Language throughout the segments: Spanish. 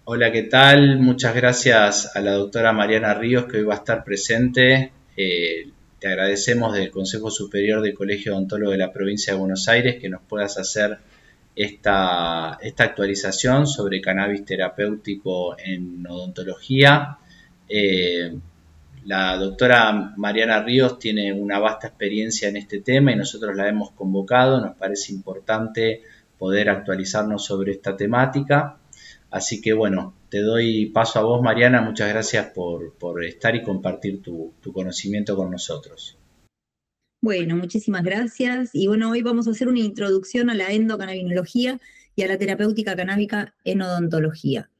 Hola, ¿qué tal? Muchas gracias a la doctora Mariana Ríos que hoy va a estar presente. Te agradecemos del Consejo Superior del Colegio Odontólogo de la Provincia de Buenos Aires que nos puedas hacer esta actualización sobre cannabis terapéutico en odontología. Eh, la doctora Mariana Ríos tiene una vasta experiencia en este tema y nosotros la hemos convocado. Nos parece importante poder actualizarnos sobre esta temática. Así que bueno, te doy paso a vos, Mariana. Muchas gracias por estar y compartir tu conocimiento con nosotros. Bueno, muchísimas gracias. Y bueno, hoy vamos a hacer una introducción a la endocannabinología y a la terapéutica canábica en odontología.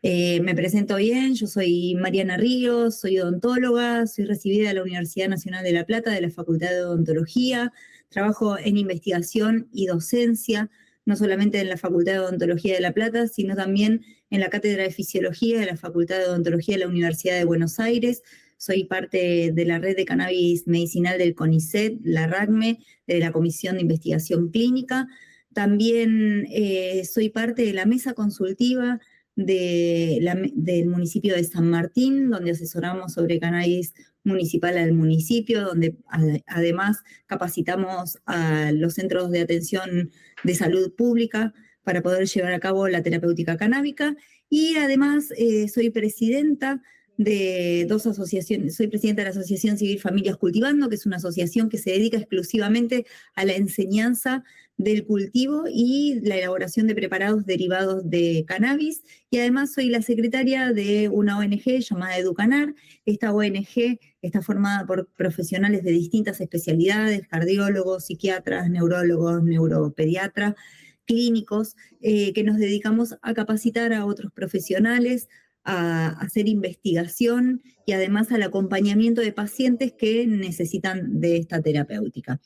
Me presento bien, yo soy Mariana Ríos, soy odontóloga, soy recibida de la Universidad Nacional de La Plata, de la Facultad de Odontología, trabajo en investigación y docencia, no solamente en la Facultad de Odontología de La Plata, sino también en la Cátedra de Fisiología de la Facultad de Odontología de la Universidad de Buenos Aires. Soy parte de la red de cannabis medicinal del CONICET, la RACME, de la Comisión de Investigación Clínica. También soy parte de la mesa consultiva del municipio de San Martín, donde asesoramos sobre cannabis municipal al municipio, donde además capacitamos a los centros de atención de salud pública para poder llevar a cabo la terapéutica canábica. Y además soy presidenta de dos asociaciones. Soy presidenta de la Asociación Civil Familias Cultivando, que es una asociación que se dedica exclusivamente a la enseñanza del cultivo y la elaboración de preparados derivados de cannabis. Y además soy la secretaria de una ONG llamada Educanar. Esta ONG está formada por profesionales de distintas especialidades, cardiólogos, psiquiatras, neurólogos, neuropediatras, clínicos, que nos dedicamos a capacitar a otros profesionales, a hacer investigación y además al acompañamiento de pacientes que necesitan de esta terapéutica.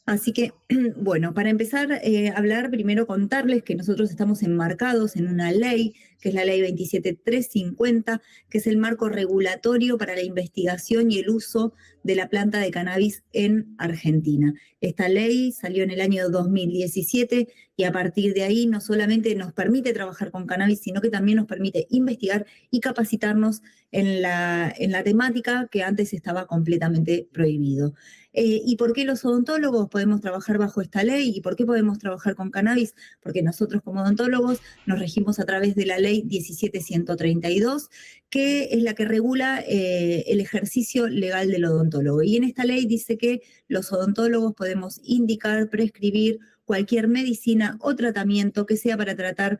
Así que, bueno, para empezar a hablar, primero contarles que nosotros estamos enmarcados en una ley, que es la ley 27350, que es el marco regulatorio para la investigación y el uso de la planta de cannabis en Argentina. Esta ley salió en el año 2017 y a partir de ahí no solamente nos permite trabajar con cannabis, sino que también nos permite investigar y capacitarnos en la temática que antes estaba completamente prohibido. ¿Y por qué los odontólogos podemos trabajar bajo esta ley? ¿Y por qué podemos trabajar con cannabis? Porque nosotros como odontólogos nos regimos a través de la ley 17132, que es la que regula el ejercicio legal del odontólogo. Y en esta ley dice que los odontólogos podemos indicar, prescribir cualquier medicina o tratamiento que sea para tratar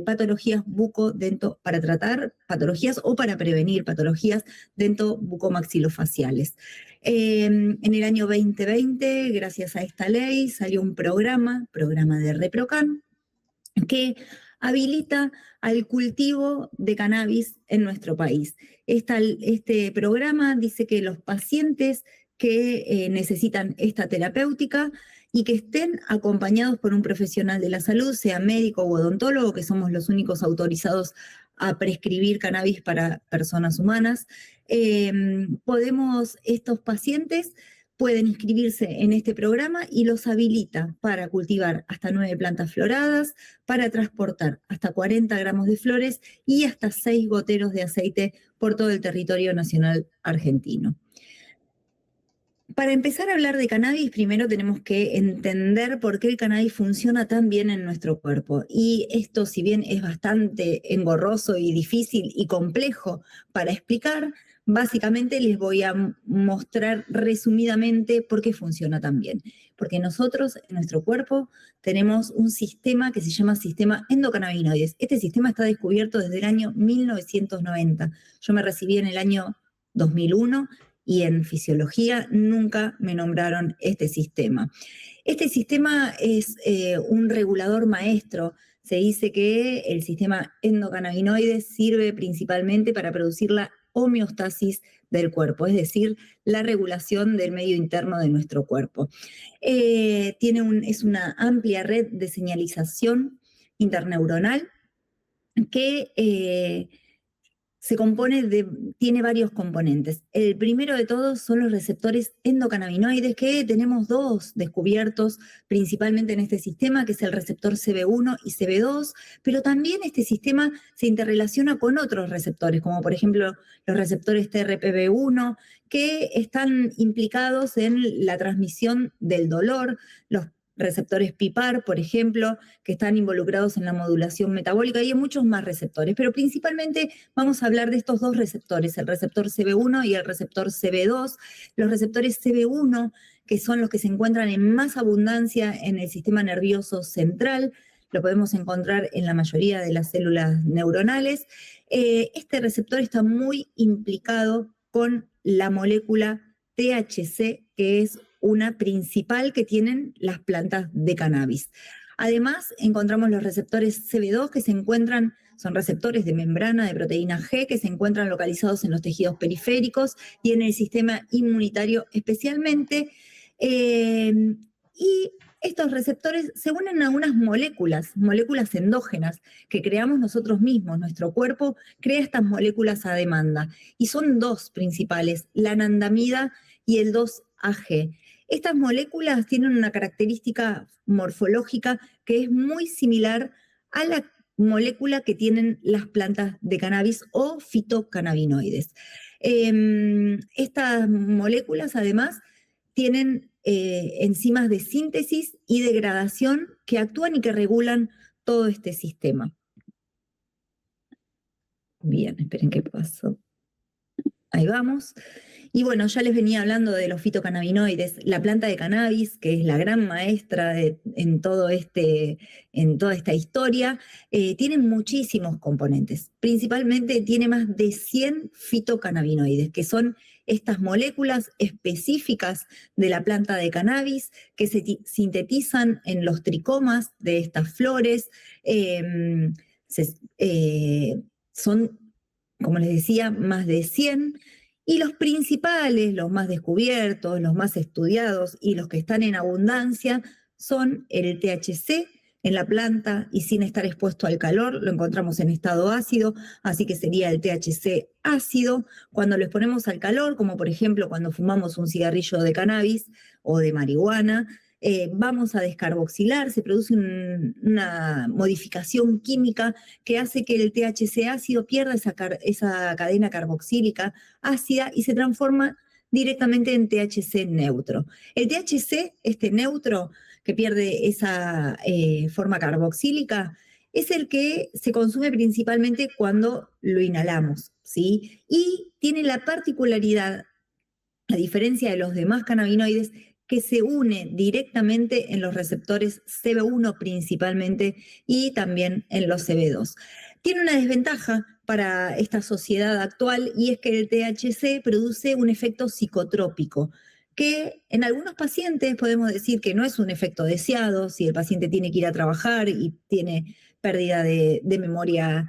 patologías bucodento, para tratar patologías o para prevenir patologías dento-bucomaxilofaciales. En el año 2020, gracias a esta ley, salió un programa de ReproCan, que habilita al cultivo de cannabis en nuestro país. Este programa dice que los pacientes que necesitan esta terapéutica y que estén acompañados por un profesional de la salud, sea médico o odontólogo, que somos los únicos autorizados a prescribir cannabis para personas humanas, estos pacientes pueden inscribirse en este programa y los habilita para cultivar hasta 9 plantas floradas, para transportar hasta 40 gramos de flores y hasta 6 goteros de aceite por todo el territorio nacional argentino. Para empezar a hablar de cannabis, primero tenemos que entender por qué el cannabis funciona tan bien en nuestro cuerpo. Y esto, si bien es bastante engorroso y difícil y complejo para explicar, básicamente les voy a mostrar resumidamente por qué funciona tan bien. Porque nosotros en nuestro cuerpo tenemos un sistema que se llama sistema endocannabinoides. Este sistema está descubierto desde el año 1990. Yo me recibí en el año 2001 y en fisiología nunca me nombraron este sistema. Este sistema es un regulador maestro. Se dice que el sistema endocannabinoides sirve principalmente para producir la homeostasis del cuerpo, es decir, la regulación del medio interno de nuestro cuerpo. Es una amplia red de señalización interneuronal que tiene varios componentes. El primero de todos son los receptores endocannabinoides, que tenemos dos descubiertos principalmente en este sistema, que es el receptor CB1 y CB2, pero también este sistema se interrelaciona con otros receptores, como por ejemplo los receptores TRPV1, que están implicados en la transmisión del dolor, los receptores PIPAR, por ejemplo, que están involucrados en la modulación metabólica, y hay muchos más receptores, pero principalmente vamos a hablar de estos dos receptores, el receptor CB1 y el receptor CB2. Los receptores CB1, que son los que se encuentran en más abundancia en el sistema nervioso central, lo podemos encontrar en la mayoría de las células neuronales. Este receptor está muy implicado con la molécula THC, que es una principal que tienen las plantas de cannabis. Además, encontramos los receptores CB2 que son receptores de membrana de proteína G que se encuentran localizados en los tejidos periféricos y en el sistema inmunitario especialmente. Y estos receptores se unen a unas moléculas endógenas que creamos nosotros mismos. Nuestro cuerpo crea estas moléculas a demanda y son dos principales, la anandamida y el 2-AG. Estas moléculas tienen una característica morfológica que es muy similar a la molécula que tienen las plantas de cannabis o fitocannabinoides. Estas moléculas además tienen enzimas de síntesis y degradación que actúan y que regulan todo este sistema. Bien, esperen qué pasó. Ahí vamos. Y bueno, ya les venía hablando de los fitocannabinoides. La planta de cannabis, que es la gran maestra en toda esta historia, tiene muchísimos componentes. Principalmente tiene más de 100 fitocannabinoides, que son estas moléculas específicas de la planta de cannabis que se sintetizan en los tricomas de estas flores. Son, como les decía, más de 100. Y los principales, los más descubiertos, los más estudiados y los que están en abundancia son el THC en la planta y sin estar expuesto al calor, lo encontramos en estado ácido, así que sería el THC ácido. Cuando lo exponemos al calor, como por ejemplo cuando fumamos un cigarrillo de cannabis o de marihuana, vamos a descarboxilar, se produce una modificación química que hace que el THC ácido pierda esa cadena carboxílica ácida y se transforma directamente en THC neutro. El THC, este neutro, que pierde esa forma carboxílica, es el que se consume principalmente cuando lo inhalamos, ¿sí? Y tiene la particularidad, a diferencia de los demás cannabinoides, que se une directamente en los receptores CB1 principalmente y también en los CB2. Tiene una desventaja para esta sociedad actual y es que el THC produce un efecto psicotrópico, que en algunos pacientes podemos decir que no es un efecto deseado, si el paciente tiene que ir a trabajar y tiene pérdida de memoria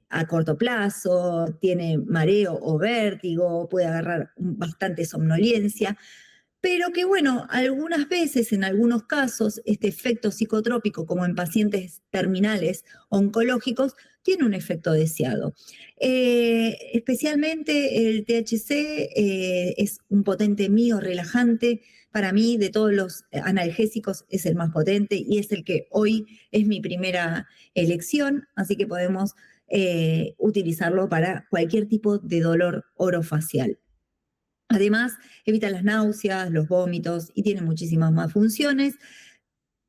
a corto plazo, tiene mareo o vértigo, puede agarrar bastante somnolencia, pero que bueno, algunas veces, en algunos casos, este efecto psicotrópico, como en pacientes terminales oncológicos, tiene un efecto deseado. Especialmente el THC es un potente relajante. Para mí, de todos los analgésicos, es el más potente y es el que hoy es mi primera elección, así que podemos utilizarlo para cualquier tipo de dolor orofacial. Además, evita las náuseas, los vómitos y tiene muchísimas más funciones,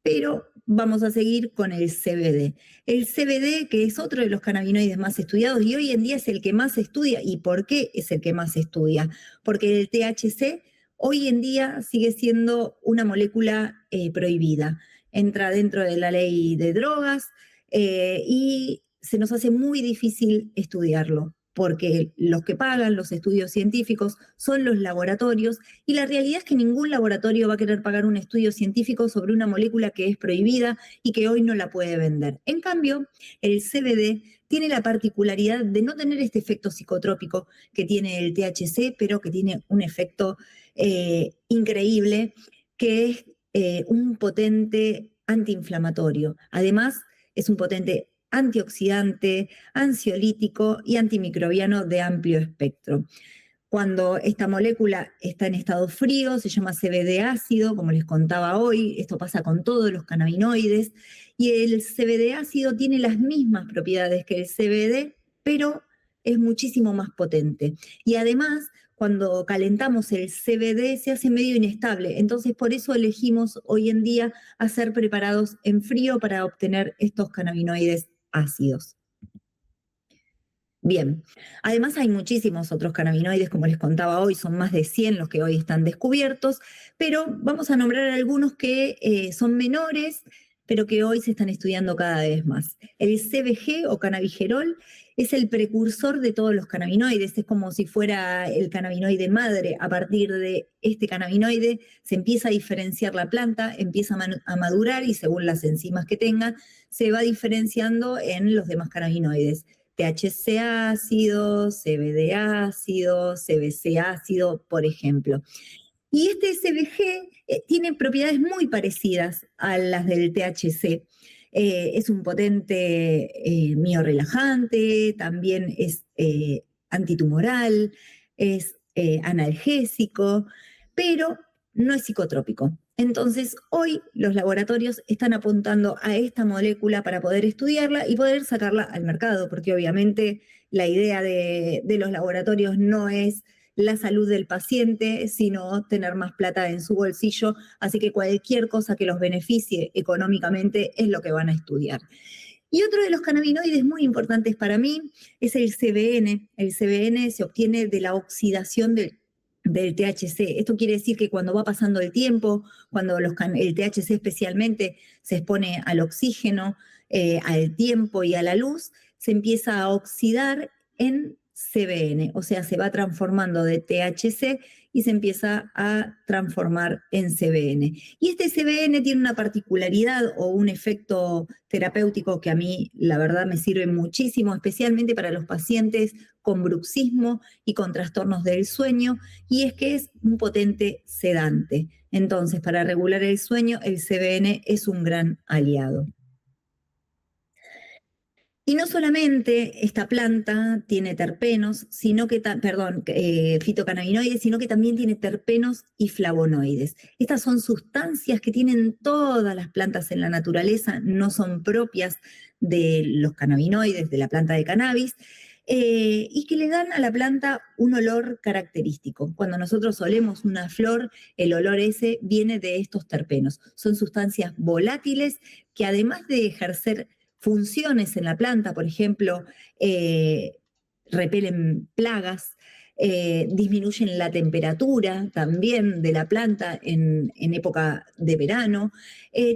pero vamos a seguir con el CBD. El CBD, que es otro de los cannabinoides más estudiados y hoy en día es el que más se estudia. ¿Y por qué es el que más se estudia? Porque el THC hoy en día sigue siendo una molécula prohibida. Entra dentro de la ley de drogas y se nos hace muy difícil estudiarlo, porque los que pagan los estudios científicos son los laboratorios, y la realidad es que ningún laboratorio va a querer pagar un estudio científico sobre una molécula que es prohibida y que hoy no la puede vender. En cambio, el CBD tiene la particularidad de no tener este efecto psicotrópico que tiene el THC, pero que tiene un efecto increíble, que es un potente antiinflamatorio. Además, es un potente antioxidante, ansiolítico y antimicrobiano de amplio espectro. Cuando esta molécula está en estado frío, se llama CBD ácido, como les contaba hoy, esto pasa con todos los cannabinoides, y el CBD ácido tiene las mismas propiedades que el CBD, pero es muchísimo más potente. Y además, cuando calentamos el CBD se hace medio inestable, entonces por eso elegimos hoy en día hacer preparados en frío para obtener estos cannabinoides ácidos. Bien, además hay muchísimos otros cannabinoides, como les contaba hoy, son más de 100 los que hoy están descubiertos, pero vamos a nombrar algunos que son menores, pero que hoy se están estudiando cada vez más. El CBG o cannabigerol es el precursor de todos los cannabinoides, es como si fuera el cannabinoide madre. A partir de este cannabinoide se empieza a diferenciar la planta, empieza a madurar y según las enzimas que tenga, se va diferenciando en los demás cannabinoides. THC ácido, CBD ácido, CBC ácido, por ejemplo. Y este CBG tiene propiedades muy parecidas a las del THC. Es un potente miorrelajante, también es antitumoral, es analgésico, pero no es psicotrópico. Entonces, hoy los laboratorios están apuntando a esta molécula para poder estudiarla y poder sacarla al mercado, porque obviamente la idea de los laboratorios no es la salud del paciente, sino tener más plata en su bolsillo, así que cualquier cosa que los beneficie económicamente es lo que van a estudiar. Y otro de los cannabinoides muy importantes para mí es el CBN. El CBN se obtiene de la oxidación del THC. Esto quiere decir que cuando va pasando el tiempo, cuando el THC especialmente se expone al oxígeno, al tiempo y a la luz, se empieza a oxidar en CBN, o sea, se va transformando de THC y se empieza a transformar en CBN. Y este CBN tiene una particularidad o un efecto terapéutico que a mí, la verdad, me sirve muchísimo, especialmente para los pacientes con bruxismo y con trastornos del sueño, y es que es un potente sedante. Entonces, para regular el sueño, el CBN es un gran aliado. Y no solamente esta planta tiene terpenos, fitocannabinoides, sino que también tiene terpenos y flavonoides. Estas son sustancias que tienen todas las plantas en la naturaleza, no son propias de los cannabinoides, de la planta de cannabis, y que le dan a la planta un olor característico. Cuando nosotros olemos una flor, el olor ese viene de estos terpenos. Son sustancias volátiles que además de ejercer funciones en la planta, por ejemplo, repelen plagas, disminuyen la temperatura también de la planta en época de verano,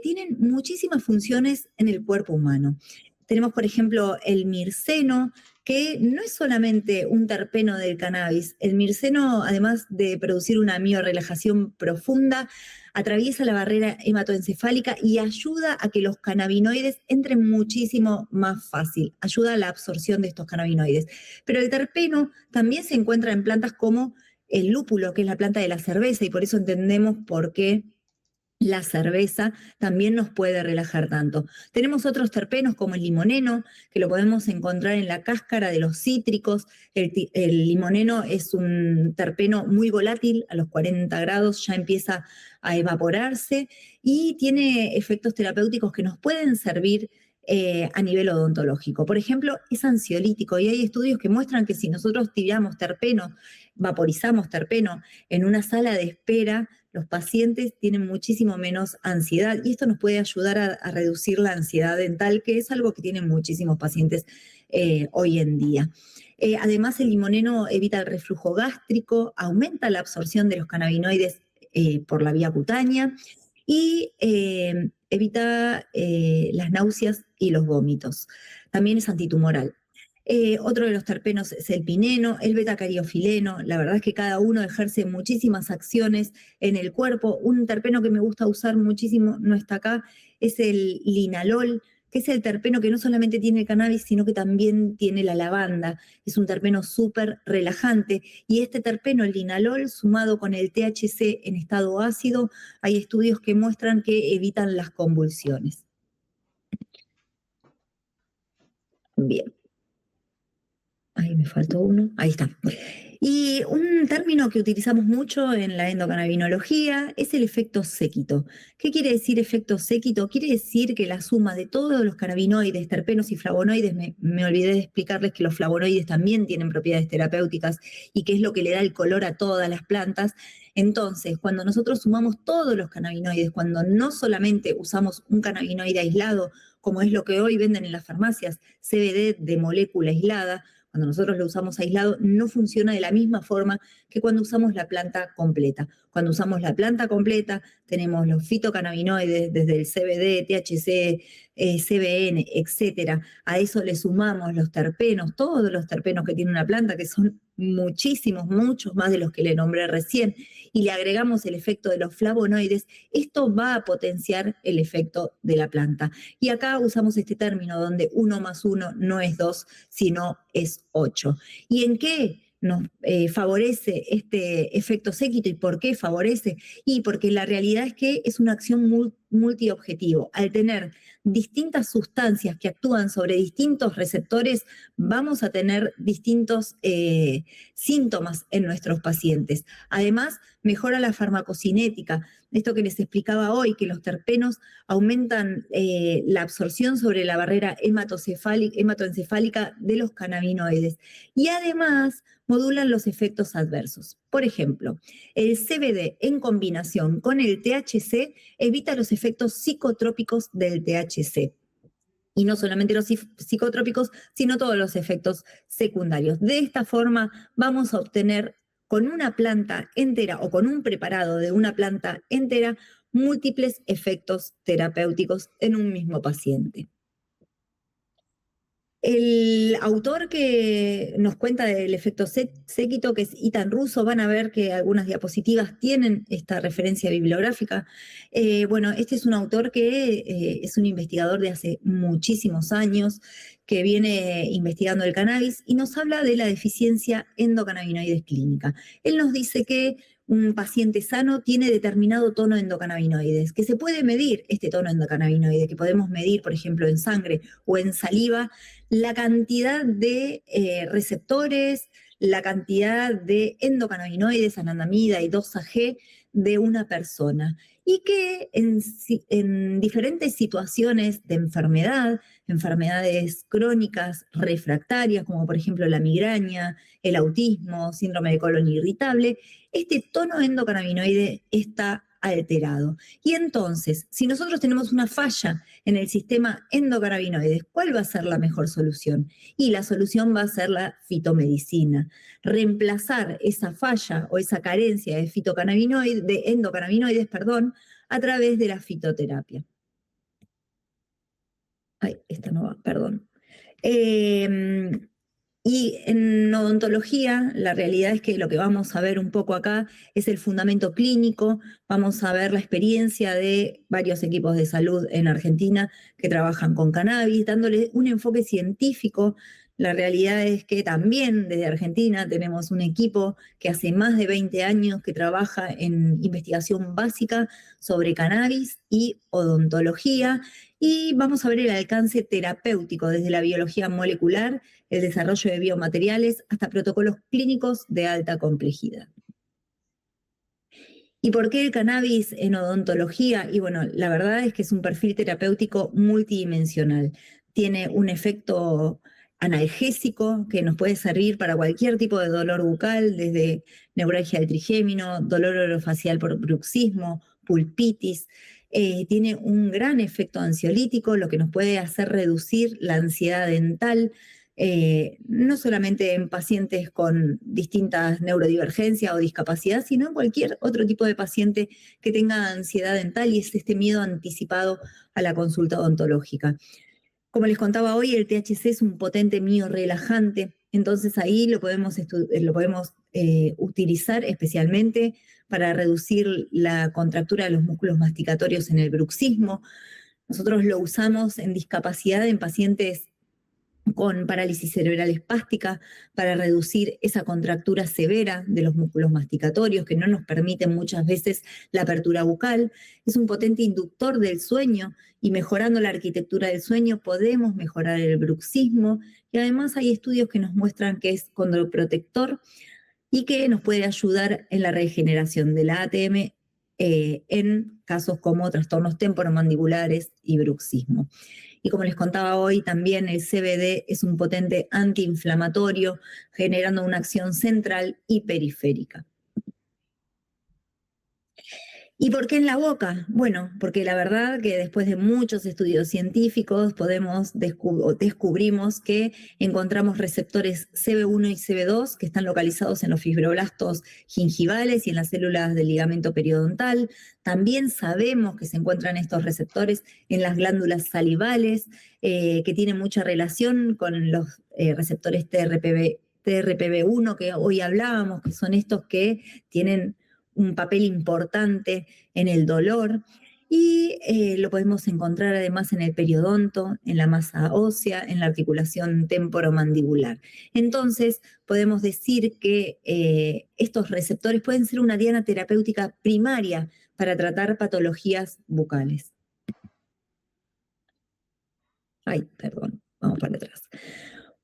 tienen muchísimas funciones en el cuerpo humano. Tenemos, por ejemplo, el mirceno, que no es solamente un terpeno del cannabis. El mirceno, además de producir una miorrelajación profunda, atraviesa la barrera hematoencefálica y ayuda a que los cannabinoides entren muchísimo más fácil, ayuda a la absorción de estos cannabinoides. Pero el terpeno también se encuentra en plantas como el lúpulo, que es la planta de la cerveza, y por eso entendemos por qué la cerveza también nos puede relajar tanto. Tenemos otros terpenos como el limoneno, que lo podemos encontrar en la cáscara de los cítricos. El limoneno es un terpeno muy volátil, a los 40 grados ya empieza a evaporarse y tiene efectos terapéuticos que nos pueden servir a nivel odontológico. Por ejemplo, es ansiolítico y hay estudios que muestran que si nosotros tiramos terpeno, vaporizamos terpeno en una sala de espera, los pacientes tienen muchísimo menos ansiedad y esto nos puede ayudar a reducir la ansiedad dental, que es algo que tienen muchísimos pacientes hoy en día. Además, el limoneno evita el reflujo gástrico, aumenta la absorción de los cannabinoides por la vía cutánea y evita las náuseas y los vómitos. También es antitumoral. Otro de los terpenos es el pineno, el betacariofileno. La verdad es que cada uno ejerce muchísimas acciones en el cuerpo. Un terpeno que me gusta usar muchísimo, no está acá, es el linalol, que es el terpeno que no solamente tiene el cannabis, sino que también tiene la lavanda. Es un terpeno súper relajante. Y este terpeno, el linalol, sumado con el THC en estado ácido, hay estudios que muestran que evitan las convulsiones. Bien. Ahí me faltó uno. Ahí está. Y un término que utilizamos mucho en la endocannabinología es el efecto séquito. ¿Qué quiere decir efecto séquito? Quiere decir que la suma de todos los cannabinoides, terpenos y flavonoides, me olvidé de explicarles que los flavonoides también tienen propiedades terapéuticas y que es lo que le da el color a todas las plantas. Entonces, cuando nosotros sumamos todos los cannabinoides, cuando no solamente usamos un cannabinoide aislado, como es lo que hoy venden en las farmacias, CBD de molécula aislada, cuando nosotros lo usamos aislado, no funciona de la misma forma que cuando usamos la planta completa. Cuando usamos la planta completa, tenemos los fitocannabinoides, desde el CBD, THC, CBN, etcétera. A eso le sumamos los terpenos, todos los terpenos que tiene una planta, que son muchísimos, muchos más de los que le nombré recién, y le agregamos el efecto de los flavonoides, esto va a potenciar el efecto de la planta. Y acá usamos este término donde 1 más 1 no es 2, sino es 8. ¿Y en qué nos favorece este efecto séquito y por qué favorece? Y porque la realidad es que es una acción multiobjetivo. Al tener distintas sustancias que actúan sobre distintos receptores, vamos a tener distintos síntomas en nuestros pacientes. Además, mejora la farmacocinética. Esto que les explicaba hoy, que los terpenos aumentan la absorción sobre la barrera hematoencefálica de los cannabinoides. Y además modulan los efectos adversos. Por ejemplo, el CBD en combinación con el THC evita los efectos psicotrópicos del THC. Y no solamente los psicotrópicos, sino todos los efectos secundarios. De esta forma vamos a obtener con una planta entera o con un preparado de una planta entera múltiples efectos terapéuticos en un mismo paciente. El autor que nos cuenta del efecto séquito, que es Ethan Russo, van a ver que algunas diapositivas tienen esta referencia bibliográfica. Bueno, este es un autor que es un investigador de hace muchísimos años, que viene investigando el cannabis y nos habla de la deficiencia endocannabinoides clínica. Él nos dice que un paciente sano tiene determinado tono de endocannabinoides, que se puede medir este tono de endocannabinoide, que podemos medir, por ejemplo, en sangre o en saliva, la cantidad de receptores, la cantidad de endocannabinoides, anandamida y 2-AG de una persona. Y que en diferentes situaciones de enfermedad, enfermedades crónicas refractarias, como por ejemplo la migraña, el autismo, síndrome de colon irritable, este tono endocannabinoide está alterado. Y entonces, si nosotros tenemos una falla en el sistema endocannabinoides, ¿cuál va a ser la mejor solución? Y la solución va a ser la fitomedicina. Reemplazar esa falla o esa carencia de endocannabinoides, a través de la fitoterapia. Ay, esta no va, perdón. Y en odontología, la realidad es que lo que vamos a ver un poco acá es el fundamento clínico, vamos a ver la experiencia de varios equipos de salud en Argentina que trabajan con cannabis, dándole un enfoque científico. La realidad es que también desde Argentina tenemos un equipo que hace más de 20 años que trabaja en investigación básica sobre cannabis y odontología, y vamos a ver el alcance terapéutico desde la biología molecular, el desarrollo de biomateriales, hasta protocolos clínicos de alta complejidad. ¿Y por qué el cannabis en odontología? Y bueno, la verdad es que es un perfil terapéutico multidimensional. Tiene un efecto analgésico que nos puede servir para cualquier tipo de dolor bucal, desde neuralgia del trigémino, dolor orofacial por bruxismo, pulpitis. Tiene un gran efecto ansiolítico, lo que nos puede hacer reducir la ansiedad dental, no solamente en pacientes con distintas neurodivergencias o discapacidad, sino en cualquier otro tipo de paciente que tenga ansiedad dental, y es este miedo anticipado a la consulta odontológica. Como les contaba hoy, el THC es un potente miorelajante, entonces ahí lo podemos utilizar especialmente para reducir la contractura de los músculos masticatorios en el bruxismo. Nosotros lo usamos en discapacidad en pacientes con parálisis cerebral espástica para reducir esa contractura severa de los músculos masticatorios que no nos permiten muchas veces la apertura bucal. Es un potente inductor del sueño y mejorando la arquitectura del sueño podemos mejorar el bruxismo y además hay estudios que nos muestran que es condroprotector y que nos puede ayudar en la regeneración de la ATM en casos como trastornos temporomandibulares y bruxismo. Y como les contaba hoy, también el CBD es un potente antiinflamatorio, generando una acción central y periférica. ¿Y por qué en la boca? Bueno, porque la verdad que después de muchos estudios científicos descubrimos que encontramos receptores CB1 y CB2 que están localizados en los fibroblastos gingivales y en las células del ligamento periodontal. También sabemos que se encuentran estos receptores en las glándulas salivales, que tienen mucha relación con los receptores TRPV1 que hoy hablábamos, que son estos que tienen un papel importante en el dolor y lo podemos encontrar además en el periodonto, en la masa ósea, en la articulación temporomandibular. Entonces, podemos decir que estos receptores pueden ser una diana terapéutica primaria para tratar patologías bucales. Ay, perdón, vamos para atrás.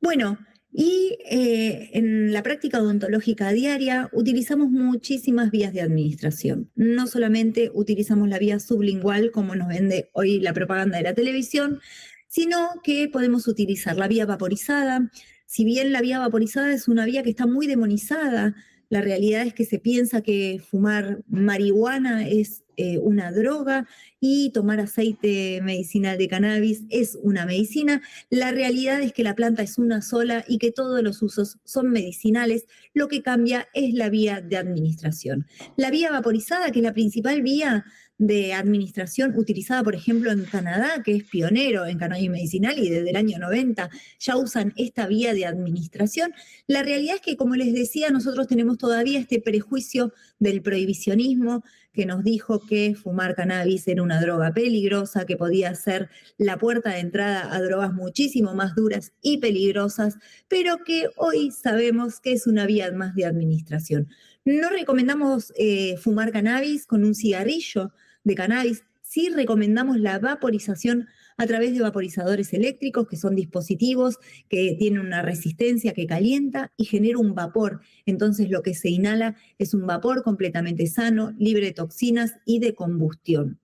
Bueno, y en la práctica odontológica diaria utilizamos muchísimas vías de administración. No solamente utilizamos la vía sublingual, como nos vende hoy la propaganda de la televisión, sino que podemos utilizar la vía vaporizada. Si bien la vía vaporizada es una vía que está muy demonizada, la realidad es que se piensa que fumar marihuana es una droga y tomar aceite medicinal de cannabis es una medicina. La realidad es que la planta es una sola y que todos los usos son medicinales. Lo que cambia es la vía de administración. La vía vaporizada, que es la principal vía de administración utilizada, por ejemplo, en Canadá, que es pionero en cannabis medicinal y desde el año 90 ya usan esta vía de administración. La realidad es que, como les decía, nosotros tenemos todavía este prejuicio del prohibicionismo que nos dijo que fumar cannabis era una droga peligrosa, que podía ser la puerta de entrada a drogas muchísimo más duras y peligrosas, pero que hoy sabemos que es una vía más de administración. No recomendamos fumar cannabis con un cigarrillo de cannabis. Sí recomendamos la vaporización a través de vaporizadores eléctricos, que son dispositivos que tienen una resistencia que calienta y genera un vapor. Entonces lo que se inhala es un vapor completamente sano, libre de toxinas y de combustión.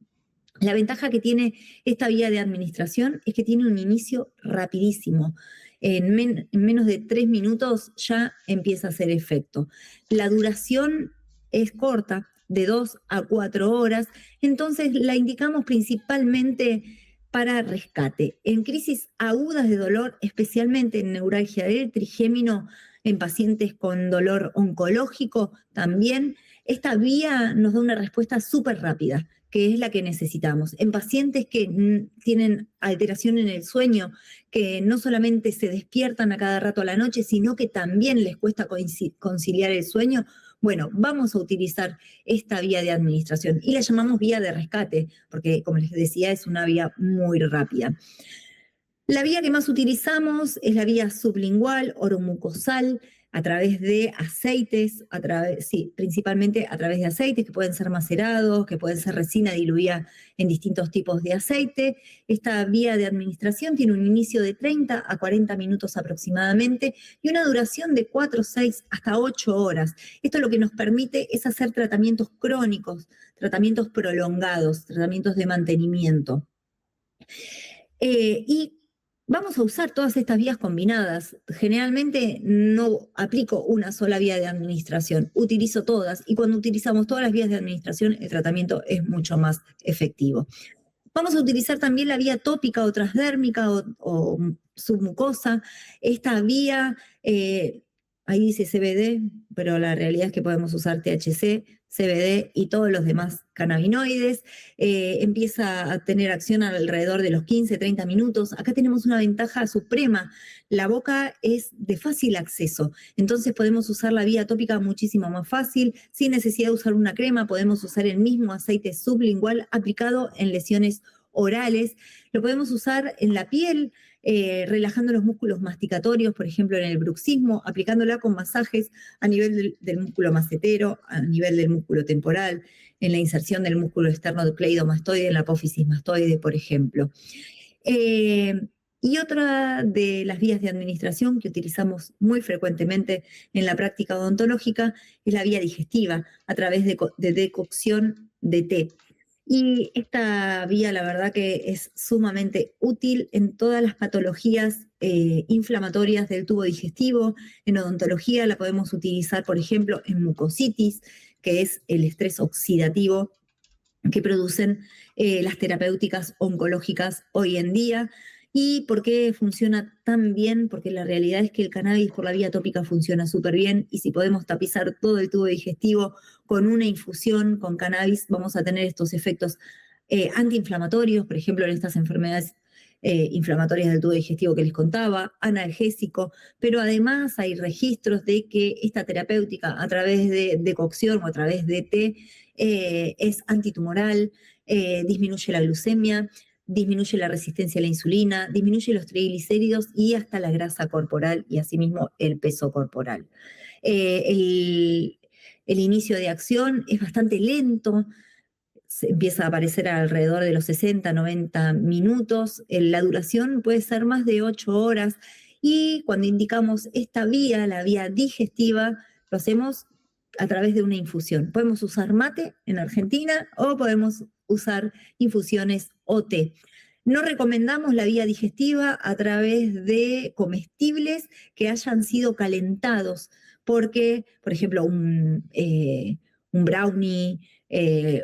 La ventaja que tiene esta vía de administración es que tiene un inicio rapidísimo. En menos de 3 minutos ya empieza a hacer efecto. La duración es corta, de 2 a 4 horas, entonces la indicamos principalmente para rescate. En crisis agudas de dolor, especialmente en neuralgia del trigémino, en pacientes con dolor oncológico también, esta vía nos da una respuesta súper rápida, que es la que necesitamos. En pacientes que tienen alteración en el sueño, que no solamente se despiertan a cada rato a la noche, sino que también les cuesta conciliar el sueño, bueno, vamos a utilizar esta vía de administración y la llamamos vía de rescate, porque como les decía, es una vía muy rápida. La vía que más utilizamos es la vía sublingual, oromucosal, a través de aceites, principalmente a través de aceites que pueden ser macerados, que pueden ser resina diluida en distintos tipos de aceite. Esta vía de administración tiene un inicio de 30 a 40 minutos aproximadamente y una duración de 4, 6 hasta 8 horas. Esto lo que nos permite es hacer tratamientos crónicos, tratamientos prolongados, tratamientos de mantenimiento. Y vamos a usar todas estas vías combinadas. Generalmente no aplico una sola vía de administración, utilizo todas y cuando utilizamos todas las vías de administración el tratamiento es mucho más efectivo. Vamos a utilizar también la vía tópica o transdérmica o submucosa. Esta vía, ahí dice CBD, pero la realidad es que podemos usar THC, CBD y todos los demás cannabinoides. Empieza a tener acción alrededor de los 15, 30 minutos. Acá tenemos una ventaja suprema. La boca es de fácil acceso, entonces podemos usar la vía tópica muchísimo más fácil. Sin necesidad de usar una crema, podemos usar el mismo aceite sublingual aplicado en lesiones orales, lo podemos usar en la piel, relajando los músculos masticatorios, por ejemplo, en el bruxismo, aplicándola con masajes a nivel del músculo macetero, a nivel del músculo temporal, en la inserción del músculo externo cleidomastoide, en la apófisis mastoide, por ejemplo. Y otra de las vías de administración que utilizamos muy frecuentemente en la práctica odontológica es la vía digestiva, a través de decocción de té. Y esta vía, la verdad que es sumamente útil en todas las patologías inflamatorias del tubo digestivo. En odontología la podemos utilizar, por ejemplo, en mucositis, que es el estrés oxidativo que producen las terapéuticas oncológicas hoy en día. ¿Y por qué funciona tan bien? Porque la realidad es que el cannabis por la vía tópica funciona súper bien, y si podemos tapizar todo el tubo digestivo con una infusión con cannabis, vamos a tener estos efectos antiinflamatorios, por ejemplo, en estas enfermedades inflamatorias del tubo digestivo que les contaba, analgésico, pero además hay registros de que esta terapéutica a través de decocción o a través de té es antitumoral, disminuye la glucemia, disminuye la resistencia a la insulina, disminuye los triglicéridos y hasta la grasa corporal y asimismo el peso corporal. El inicio de acción es bastante lento, se empieza a aparecer alrededor de los 60, 90 minutos, la duración puede ser más de 8 horas, y cuando indicamos esta vía, la vía digestiva, lo hacemos a través de una infusión. Podemos usar mate en Argentina o podemos usar infusiones o té. No recomendamos la vía digestiva a través de comestibles que hayan sido calentados, porque, por ejemplo, un brownie,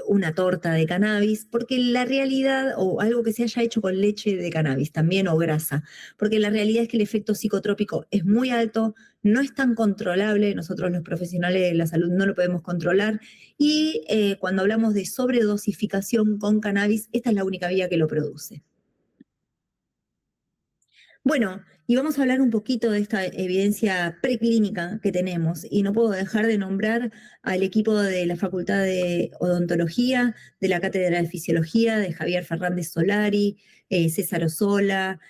una torta de cannabis, porque la realidad, o algo que se haya hecho con leche de cannabis también, o grasa, porque la realidad es que el efecto psicotrópico es muy alto, no es tan controlable, nosotros los profesionales de la salud no lo podemos controlar, y cuando hablamos de sobredosificación con cannabis, esta es la única vía que lo produce. Bueno, y vamos a hablar un poquito de esta evidencia preclínica que tenemos, y no puedo dejar de nombrar al equipo de la Facultad de Odontología, de la Cátedra de Fisiología, de Javier Fernández Solari, César Osola,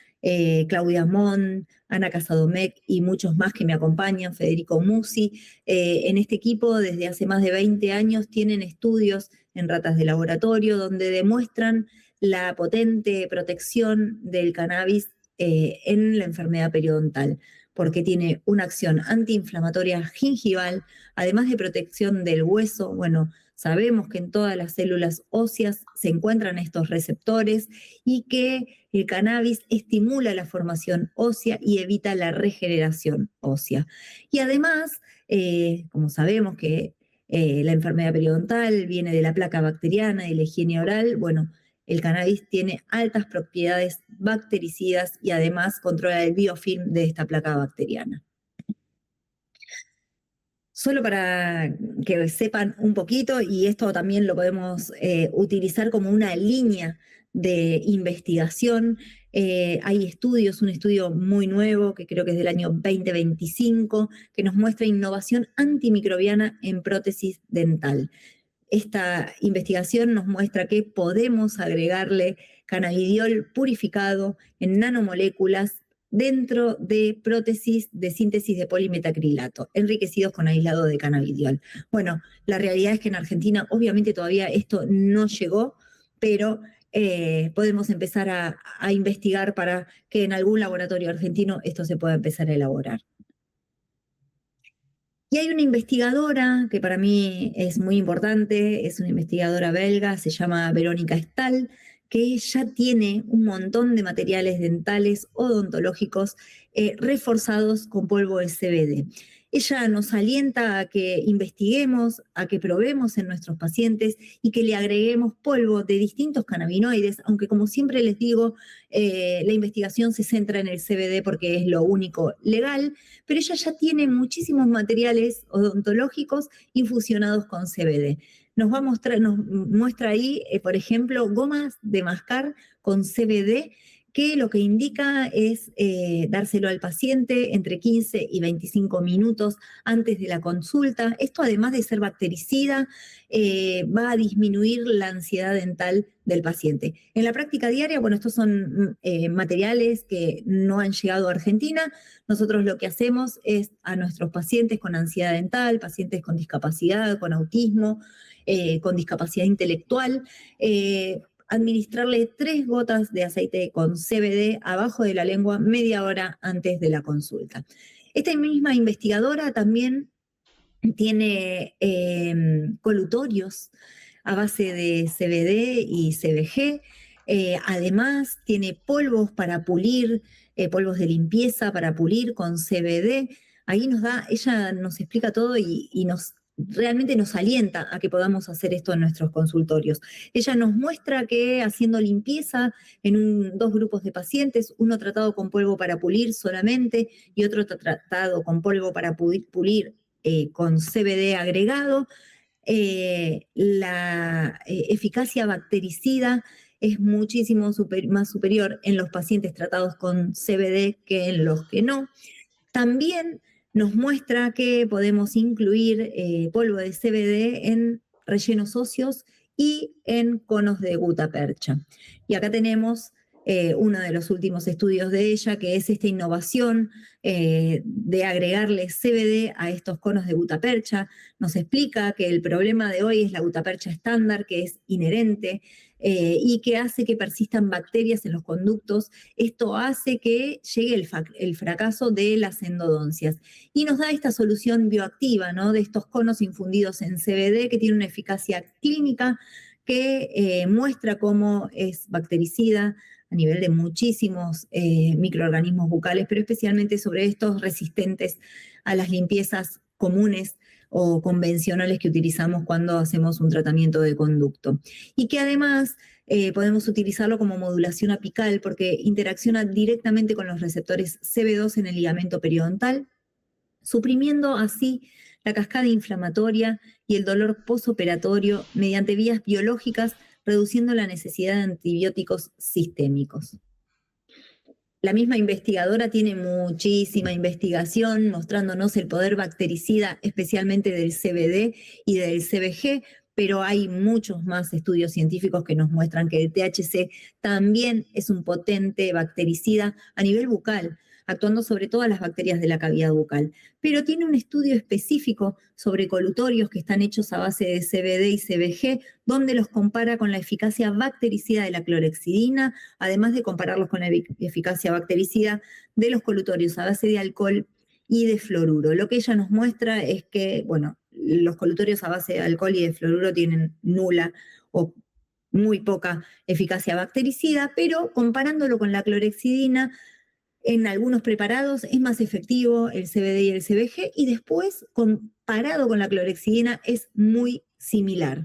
Claudia Mon, Ana Casadomec y muchos más que me acompañan, Federico Musi. En este equipo, desde hace más de 20 años, tienen estudios en ratas de laboratorio donde demuestran la potente protección del cannabis en la enfermedad periodontal, porque tiene una acción antiinflamatoria gingival, además de protección del hueso. Bueno, sabemos que en todas las células óseas se encuentran estos receptores y que el cannabis estimula la formación ósea y evita la regeneración ósea. Y además, como sabemos que la enfermedad periodontal viene de la placa bacteriana y la higiene oral, bueno, el cannabis tiene altas propiedades bactericidas y además controla el biofilm de esta placa bacteriana. Solo para que sepan un poquito, y esto también lo podemos utilizar como una línea de investigación, hay estudios, un estudio muy nuevo que creo que es del año 2025, que nos muestra innovación antimicrobiana en prótesis dental. Esta investigación nos muestra que podemos agregarle cannabidiol purificado en nanomoléculas dentro de prótesis de síntesis de polimetacrilato, enriquecidos con aislado de cannabidiol. Bueno, la realidad es que en Argentina obviamente todavía esto no llegó, pero podemos empezar a investigar para que en algún laboratorio argentino esto se pueda empezar a elaborar. Y hay una investigadora que para mí es muy importante, es una investigadora belga, se llama Verónica Stahl, que ya tiene un montón de materiales dentales odontológicos reforzados con polvo de CBD. Ella nos alienta a que investiguemos, a que probemos en nuestros pacientes y que le agreguemos polvo de distintos cannabinoides, aunque como siempre les digo, la investigación se centra en el CBD porque es lo único legal, pero ella ya tiene muchísimos materiales odontológicos infusionados con CBD. Nos muestra ahí, por ejemplo, gomas de mascar con CBD que lo que indica es dárselo al paciente entre 15 y 25 minutos antes de la consulta. Esto, además de ser bactericida, va a disminuir la ansiedad dental del paciente. En la práctica diaria, bueno, estos son materiales que no han llegado a Argentina. Nosotros lo que hacemos es a nuestros pacientes con ansiedad dental, pacientes con discapacidad, con autismo, con discapacidad intelectual, administrarle 3 gotas de aceite con CBD abajo de la lengua media hora antes de la consulta. Esta misma investigadora también tiene colutorios a base de CBD y CBG. Además, tiene polvos para pulir, polvos de limpieza para pulir con CBD. Ahí ella nos explica todo y realmente nos alienta a que podamos hacer esto en nuestros consultorios. Ella nos muestra que haciendo limpieza en 2 grupos de pacientes, uno tratado con polvo para pulir solamente y otro tratado con polvo para pulir con CBD agregado, la eficacia bactericida es muchísimo más superior en los pacientes tratados con CBD que en los que no. También nos muestra que podemos incluir polvo de CBD en rellenos óseos y en conos de gutapercha. Y acá tenemos uno de los últimos estudios de ella, que es esta innovación de agregarle CBD a estos conos de gutapercha. Nos explica que el problema de hoy es la gutapercha estándar, que es inherente y que hace que persistan bacterias en los conductos. Esto hace que llegue el fracaso de las endodoncias. Y nos da esta solución bioactiva, ¿no?, de estos conos infundidos en CBD que tiene una eficacia clínica que muestra cómo es bactericida a nivel de muchísimos microorganismos bucales, pero especialmente sobre estos resistentes a las limpiezas comunes o convencionales que utilizamos cuando hacemos un tratamiento de conducto. Y que además podemos utilizarlo como modulación apical porque interacciona directamente con los receptores CB2 en el ligamento periodontal, suprimiendo así la cascada inflamatoria y el dolor posoperatorio mediante vías biológicas, reduciendo la necesidad de antibióticos sistémicos. La misma investigadora tiene muchísima investigación mostrándonos el poder bactericida, especialmente del CBD y del CBG, pero hay muchos más estudios científicos que nos muestran que el THC también es un potente bactericida a nivel bucal, actuando sobre todas las bacterias de la cavidad bucal. Pero tiene un estudio específico sobre colutorios que están hechos a base de CBD y CBG, donde los compara con la eficacia bactericida de la clorexidina, además de compararlos con la eficacia bactericida de los colutorios a base de alcohol y de fluoruro. Lo que ella nos muestra es que, bueno, los colutorios a base de alcohol y de fluoruro tienen nula o muy poca eficacia bactericida, pero comparándolo con la clorexidina, en algunos preparados es más efectivo el CBD y el CBG, y después, comparado con la clorexidina, es muy similar.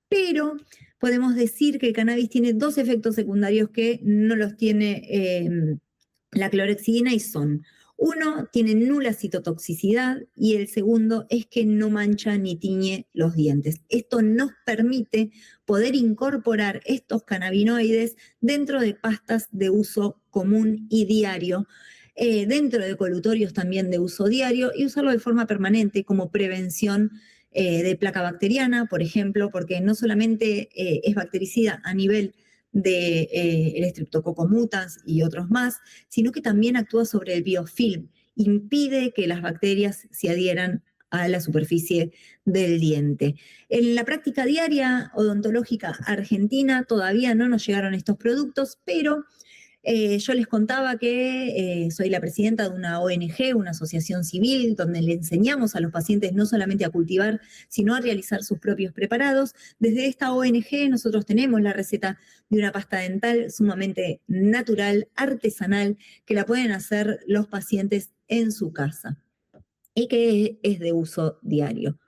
Pero podemos decir que el cannabis tiene 2 efectos secundarios que no los tiene la clorexidina y son: uno, tiene nula citotoxicidad, y el segundo es que no mancha ni tiñe los dientes. Esto nos permite poder incorporar estos cannabinoides dentro de pastas de uso común y diario, dentro de colutorios también de uso diario, y usarlo de forma permanente como prevención de placa bacteriana, por ejemplo, porque no solamente es bactericida a nivel de el Streptococcus mutans y otros más, sino que también actúa sobre el biofilm, impide que las bacterias se adhieran a la superficie del diente. En la práctica diaria odontológica argentina todavía no nos llegaron estos productos, pero yo les contaba que soy la presidenta de una ONG, una asociación civil, donde le enseñamos a los pacientes no solamente a cultivar, sino a realizar sus propios preparados. Desde esta ONG nosotros tenemos la receta de una pasta dental sumamente natural, artesanal, que la pueden hacer los pacientes en su casa y que es de uso diario.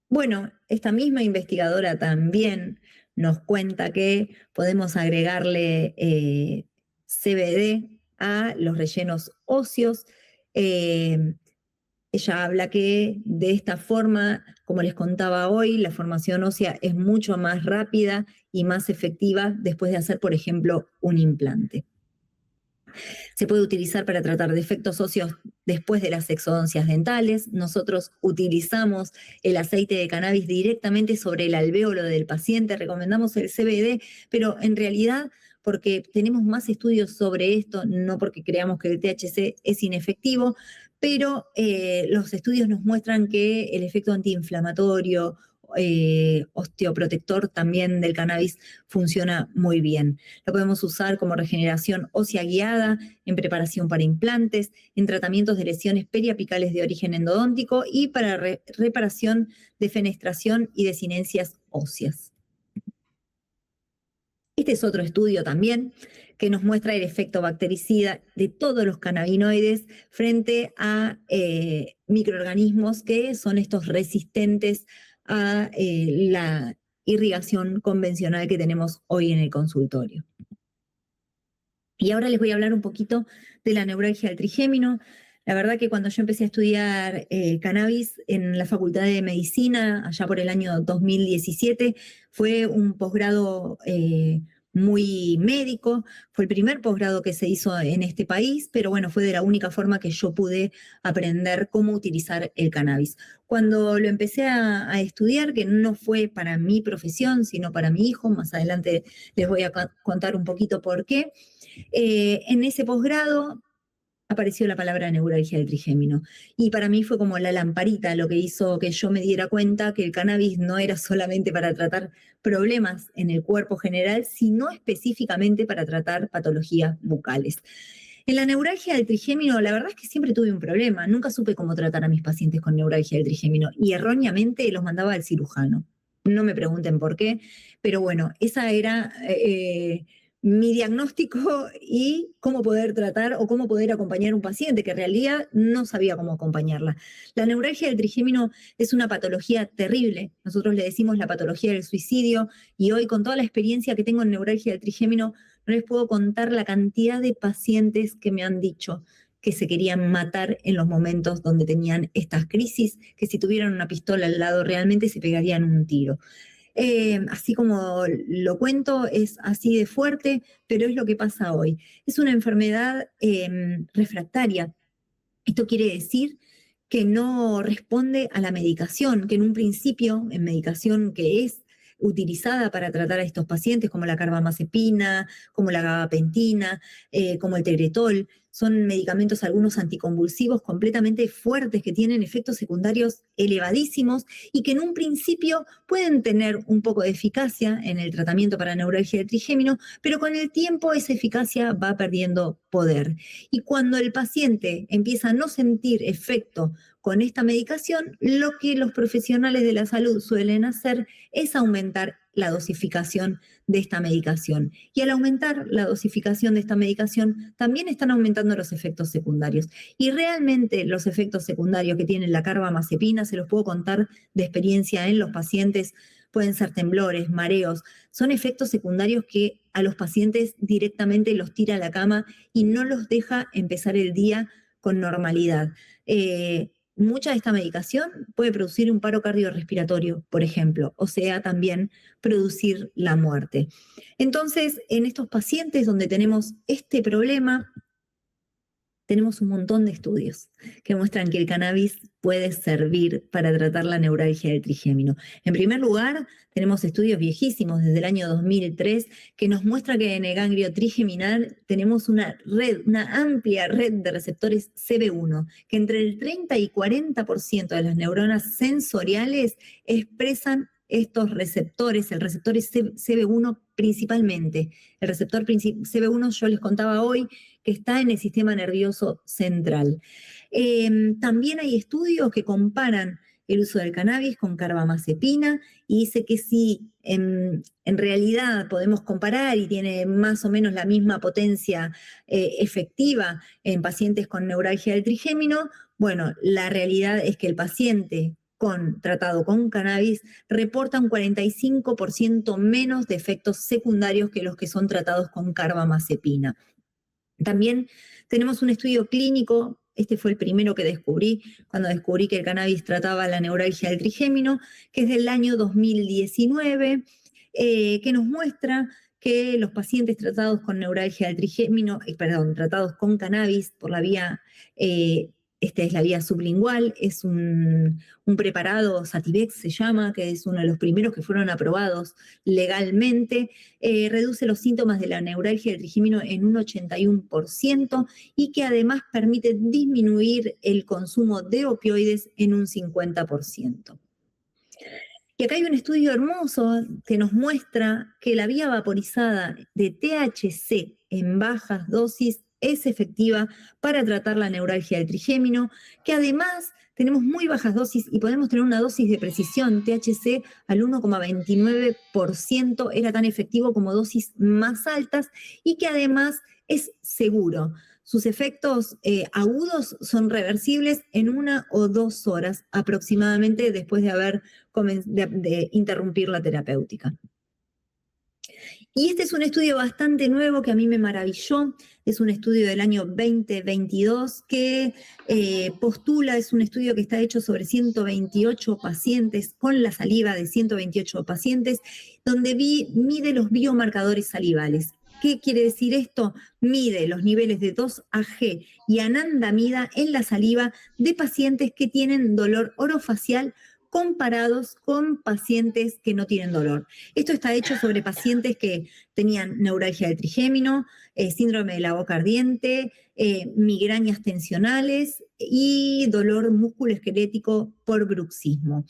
Bueno, esta misma investigadora también nos cuenta que podemos agregarle CBD a los rellenos óseos, ella habla que de esta forma, como les contaba hoy, la formación ósea es mucho más rápida y más efectiva después de hacer, por ejemplo, un implante. Se puede utilizar para tratar defectos óseos después de las exodoncias dentales. Nosotros utilizamos el aceite de cannabis directamente sobre el alvéolo del paciente. Recomendamos el CBD, pero en realidad, porque tenemos más estudios sobre esto, no porque creamos que el THC es inefectivo, pero los estudios nos muestran que el efecto antiinflamatorio, osteoprotector también del cannabis funciona muy bien. Lo podemos usar como regeneración ósea guiada, en preparación para implantes, en tratamientos de lesiones periapicales de origen endodóntico y para reparación de fenestración y desinencias óseas. Este es otro estudio también que nos muestra el efecto bactericida de todos los cannabinoides frente a microorganismos que son estos resistentes a la irrigación convencional que tenemos hoy en el consultorio. Y ahora les voy a hablar un poquito de la neuralgia del trigémino. La verdad que cuando yo empecé a estudiar cannabis en la Facultad de Medicina, allá por el año 2017, fue un posgrado muy médico, fue el primer posgrado que se hizo en este país, pero bueno, fue de la única forma que yo pude aprender cómo utilizar el cannabis. Cuando lo empecé a estudiar, que no fue para mi profesión, sino para mi hijo, más adelante les voy a contar un poquito por qué, en ese posgrado apareció la palabra neuralgia del trigémino. Y para mí fue como la lamparita lo que hizo que yo me diera cuenta que el cannabis no era solamente para tratar problemas en el cuerpo general, sino específicamente para tratar patologías bucales. En la neuralgia del trigémino, la verdad es que siempre tuve un problema. Nunca supe cómo tratar a mis pacientes con neuralgia del trigémino y erróneamente los mandaba al cirujano. No me pregunten por qué, pero bueno, esa era mi diagnóstico y cómo poder tratar o cómo poder acompañar a un paciente que en realidad no sabía cómo acompañarla. La neuralgia del trigémino es una patología terrible. Nosotros le decimos la patología del suicidio y hoy con toda la experiencia que tengo en neuralgia del trigémino no les puedo contar la cantidad de pacientes que me han dicho que se querían matar en los momentos donde tenían estas crisis, que si tuvieran una pistola al lado realmente se pegarían un tiro. Así como lo cuento, es así de fuerte, pero es lo que pasa hoy. Es una enfermedad refractaria. Esto quiere decir que no responde a la medicación, que en un principio, en medicación que es utilizada para tratar a estos pacientes, como la carbamazepina, como la gabapentina, como el tegretol, son medicamentos, algunos anticonvulsivos completamente fuertes que tienen efectos secundarios elevadísimos y que en un principio pueden tener un poco de eficacia en el tratamiento para neuralgia de trigémino, pero con el tiempo esa eficacia va perdiendo poder. Y cuando el paciente empieza a no sentir efecto con esta medicación, lo que los profesionales de la salud suelen hacer es aumentar la dosificación de esta medicación. Y al aumentar la dosificación de esta medicación, también están aumentando los efectos secundarios. Y realmente los efectos secundarios que tiene la carbamazepina, se los puedo contar de experiencia en los pacientes, pueden ser temblores, mareos, son efectos secundarios que a los pacientes directamente los tira a la cama y no los deja empezar el día con normalidad. Mucha de esta medicación puede producir un paro cardiorrespiratorio, por ejemplo, o sea, también producir la muerte. Entonces, en estos pacientes donde tenemos este problema, tenemos un montón de estudios que muestran que el cannabis puede servir para tratar la neuralgia del trigémino. En primer lugar, tenemos estudios viejísimos desde el año 2003 que nos muestra que en el ganglio trigeminal tenemos una amplia red de receptores CB1, que entre el 30 y 40% de las neuronas sensoriales expresan estos receptores, el receptor CB1 principalmente. El receptor CB1 yo les contaba hoy que está en el sistema nervioso central. También hay estudios que comparan el uso del cannabis con carbamazepina y dice que si en realidad podemos comparar y tiene más o menos la misma potencia efectiva en pacientes con neuralgia del trigémino, bueno, la realidad es que el paciente tratado con cannabis reporta un 45% menos de efectos secundarios que los que son tratados con carbamazepina. También tenemos un estudio clínico Este fue el primero que descubrí cuando descubrí que el cannabis trataba la neuralgia del trigémino, que es del año 2019, que nos muestra que los pacientes tratados con neuralgia del trigémino, tratados con cannabis por la vía, esta es la vía sublingual, es un preparado, Sativex se llama, que es uno de los primeros que fueron aprobados legalmente, reduce los síntomas de la neuralgia del trigémino en un 81% y que además permite disminuir el consumo de opioides en un 50%. Y acá hay un estudio hermoso que nos muestra que la vía vaporizada de THC en bajas dosis es efectiva para tratar la neuralgia del trigémino, que además tenemos muy bajas dosis y podemos tener una dosis de precisión. THC al 1,29% era tan efectivo como dosis más altas y que además es seguro. Sus efectos agudos son reversibles en 1 o 2 horas aproximadamente después de interrumpir la terapéutica. Y este es un estudio bastante nuevo que a mí me maravilló. Es un estudio del año 2022 que postula, es un estudio que está hecho sobre 128 pacientes, con la saliva de 128 pacientes, donde mide los biomarcadores salivales. ¿Qué quiere decir esto? Mide los niveles de 2-AG y anandamida en la saliva de pacientes que tienen dolor orofacial comparados con pacientes que no tienen dolor. Esto está hecho sobre pacientes que tenían neuralgia del trigémino, síndrome de la boca ardiente, migrañas tensionales y dolor musculoesquelético por bruxismo.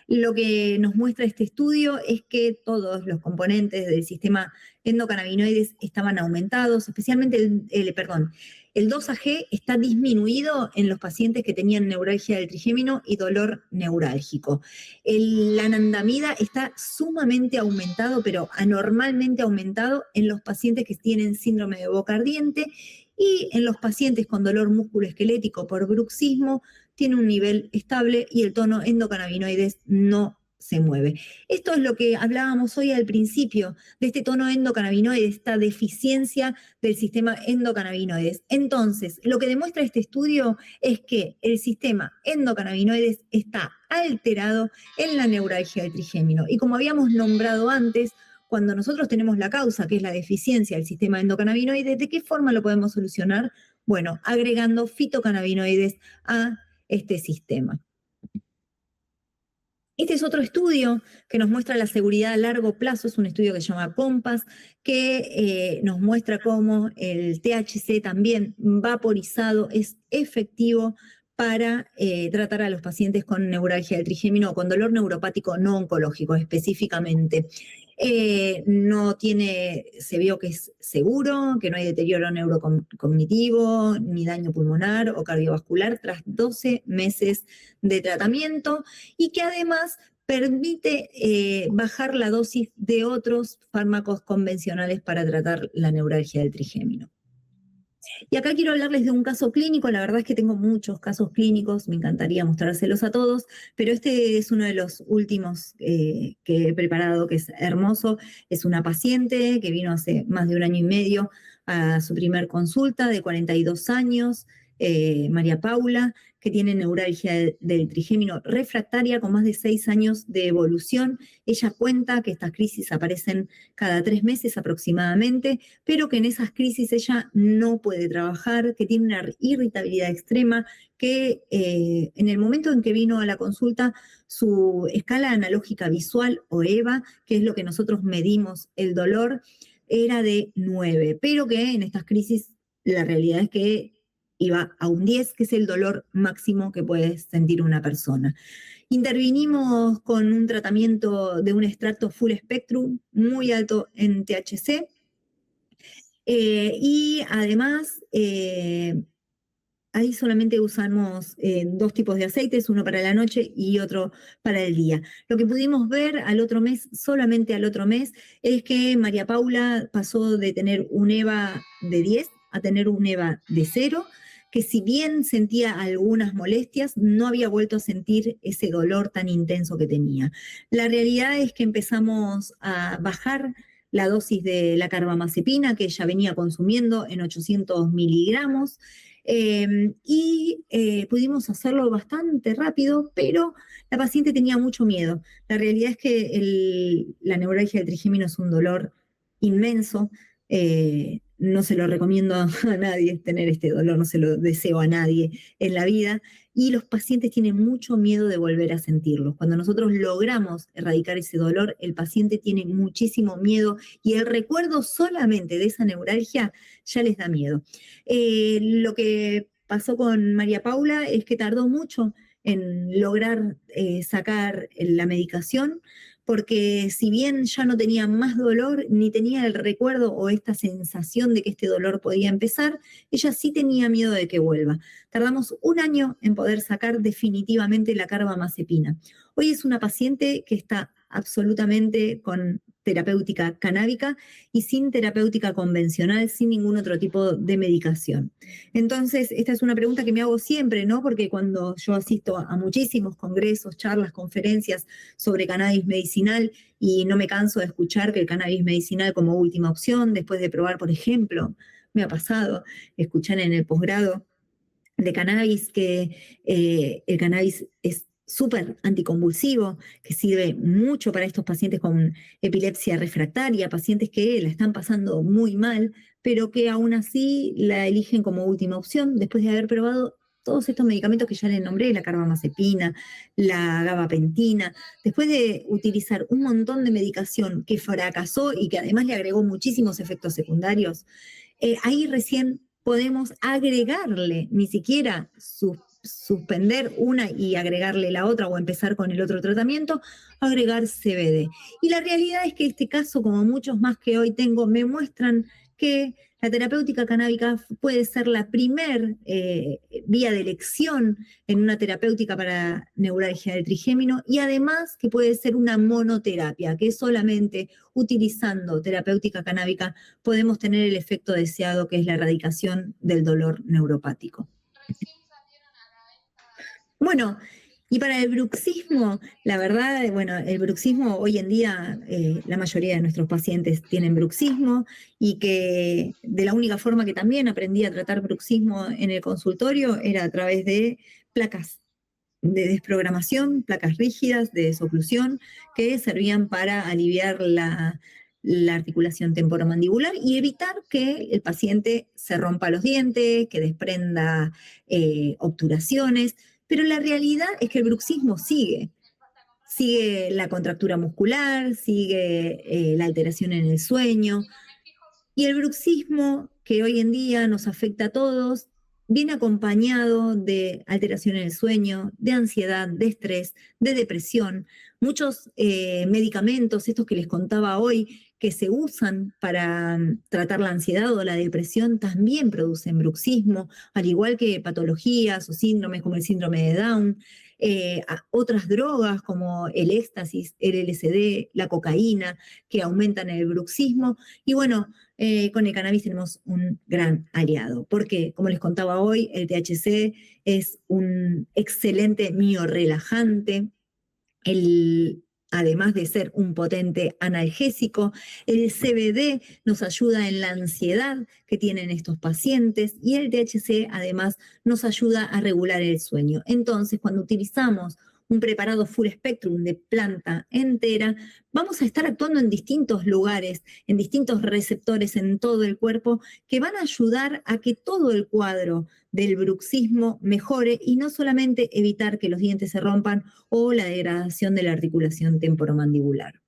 Lo que nos muestra este estudio es que todos los componentes del sistema endocannabinoides estaban aumentados, especialmente el 2-AG está disminuido en los pacientes que tenían neuralgia del trigémino y dolor neurálgico. La anandamida está sumamente aumentado, pero anormalmente aumentado en los pacientes que tienen síndrome de boca ardiente, y en los pacientes con dolor musculoesquelético por bruxismo tiene un nivel estable y el tono endocannabinoides no se mueve. Esto es lo que hablábamos hoy al principio, de este tono endocannabinoides, esta deficiencia del sistema endocannabinoides. Entonces, lo que demuestra este estudio es que el sistema endocannabinoides está alterado en la neuralgia del trigémino. Y como habíamos nombrado antes, cuando nosotros tenemos la causa, que es la deficiencia del sistema endocannabinoides, ¿de qué forma lo podemos solucionar? Bueno, agregando fitocannabinoides a este sistema. Este es otro estudio que nos muestra la seguridad a largo plazo, es un estudio que se llama COMPAS, que nos muestra cómo el THC también vaporizado es efectivo para tratar a los pacientes con neuralgia del trigémino o con dolor neuropático no oncológico específicamente. Se vio que es seguro, que no hay deterioro neurocognitivo, ni daño pulmonar o cardiovascular tras 12 meses de tratamiento, y que además permite bajar la dosis de otros fármacos convencionales para tratar la neuralgia del trigémino. Y acá quiero hablarles de un caso clínico. La verdad es que tengo muchos casos clínicos, me encantaría mostrárselos a todos, pero este es uno de los últimos que he preparado, que es hermoso. Es una paciente que vino hace más de 1 año y medio a su primer consulta, de 42 años, María Paula, que tiene neuralgia del trigémino refractaria con más de 6 años de evolución. Ella cuenta que estas crisis aparecen cada 3 meses aproximadamente, pero que en esas crisis ella no puede trabajar, que tiene una irritabilidad extrema, que en el momento en que vino a la consulta, su escala analógica visual, o EVA, que es lo que nosotros medimos el dolor, era de 9, pero que en estas crisis la realidad es que iba a un 10, que es el dolor máximo que puede sentir una persona. Intervinimos con un tratamiento de un extracto full spectrum muy alto en THC, y además ahí solamente usamos 2 tipos de aceites, uno para la noche y otro para el día. Lo que pudimos ver al otro mes, solamente al otro mes, es que María Paula pasó de tener un EVA de 10 a tener un EVA de 0, que si bien sentía algunas molestias, no había vuelto a sentir ese dolor tan intenso que tenía. La realidad es que empezamos a bajar la dosis de la carbamazepina que ella venía consumiendo en 800 miligramos, Pudimos hacerlo bastante rápido, pero la paciente tenía mucho miedo. La realidad es que la neuralgia del trigémino es un dolor inmenso. No se lo recomiendo a nadie tener este dolor, no se lo deseo a nadie en la vida, y los pacientes tienen mucho miedo de volver a sentirlo. Cuando nosotros logramos erradicar ese dolor, el paciente tiene muchísimo miedo y el recuerdo solamente de esa neuralgia ya les da miedo. Lo que pasó con María Paula es que tardó mucho en lograr sacar la medicación, porque si bien ya no tenía más dolor, ni tenía el recuerdo o esta sensación de que este dolor podía empezar, ella sí tenía miedo de que vuelva. Tardamos 1 año en poder sacar definitivamente la carbamazepina. Hoy es una paciente que está absolutamente con terapéutica canábica y sin terapéutica convencional, sin ningún otro tipo de medicación. Entonces, esta es una pregunta que me hago siempre, ¿no? Porque cuando yo asisto a muchísimos congresos, charlas, conferencias sobre cannabis medicinal, y no me canso de escuchar que el cannabis medicinal como última opción, después de probar, por ejemplo, me ha pasado escuchar en el posgrado de cannabis que el cannabis es súper anticonvulsivo, que sirve mucho para estos pacientes con epilepsia refractaria, pacientes que la están pasando muy mal, pero que aún así la eligen como última opción después de haber probado todos estos medicamentos que ya les nombré, la carbamazepina, la gabapentina, después de utilizar un montón de medicación que fracasó y que además le agregó muchísimos efectos secundarios. Ahí recién podemos agregarle, ni siquiera suspender una y agregarle la otra o empezar con el otro tratamiento, agregar CBD. Y la realidad es que este caso, como muchos más que hoy tengo, me muestran que la terapéutica canábica puede ser la primer vía de elección en una terapéutica para neuralgia del trigémino, y además que puede ser una monoterapia, que solamente utilizando terapéutica canábica podemos tener el efecto deseado, que es la erradicación del dolor neuropático. Bueno, y para el bruxismo, la verdad, bueno, el bruxismo hoy en día, la mayoría de nuestros pacientes tienen bruxismo, y que de la única forma que también aprendí a tratar bruxismo en el consultorio era a través de placas de desprogramación, placas rígidas de desoclusión, que servían para aliviar la articulación temporomandibular y evitar que el paciente se rompa los dientes, que desprenda obturaciones. Pero la realidad es que el bruxismo sigue la contractura muscular, sigue la alteración en el sueño, y el bruxismo, que hoy en día nos afecta a todos, viene acompañado de alteración en el sueño, de ansiedad, de estrés, de depresión. Muchos medicamentos, estos que les contaba hoy, que se usan para tratar la ansiedad o la depresión, también producen bruxismo, al igual que patologías o síndromes como el síndrome de Down. Otras drogas como el éxtasis, el LSD, la cocaína, que aumentan el bruxismo. Y bueno, con el cannabis tenemos un gran aliado, porque, como les contaba hoy, el THC es un excelente miorrelajante. Además de ser un potente analgésico, el CBD nos ayuda en la ansiedad que tienen estos pacientes, y el THC además nos ayuda a regular el sueño. Entonces, cuando utilizamos un preparado full spectrum de planta entera, vamos a estar actuando en distintos lugares, en distintos receptores en todo el cuerpo, que van a ayudar a que todo el cuadro del bruxismo mejore, y no solamente evitar que los dientes se rompan o la degradación de la articulación temporomandibular.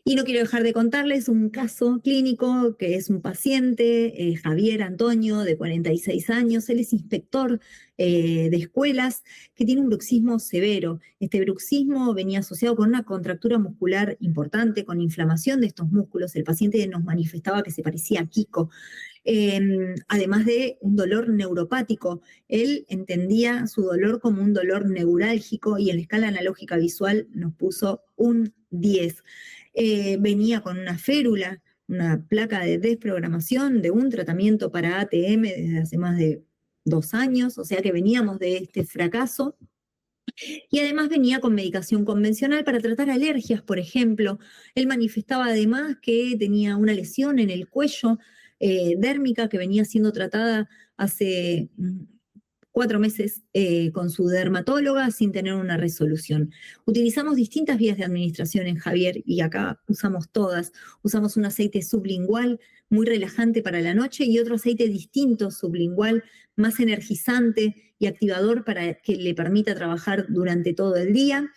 Y no quiero dejar de contarles un caso clínico, que es un paciente, Javier Antonio, de 46 años. Él es inspector de escuelas, que tiene un bruxismo severo. Este bruxismo venía asociado con una contractura muscular importante, con inflamación de estos músculos. El paciente nos manifestaba que se parecía a Kiko. Además de un dolor neuropático. Él entendía su dolor como un dolor neurálgico, y en la escala analógica visual nos puso un 10. Venía con una férula, una placa de desprogramación, de un tratamiento para ATM desde hace más de 2 años, o sea que veníamos de este fracaso. Y además venía con medicación convencional para tratar alergias, por ejemplo. Él manifestaba además que tenía una lesión en el cuello, dérmica que venía siendo tratada hace 4 meses con su dermatóloga sin tener una resolución. Utilizamos distintas vías de administración en Javier y acá usamos todas. Usamos un aceite sublingual muy relajante para la noche y otro aceite distinto sublingual más energizante y activador para que le permita trabajar durante todo el día.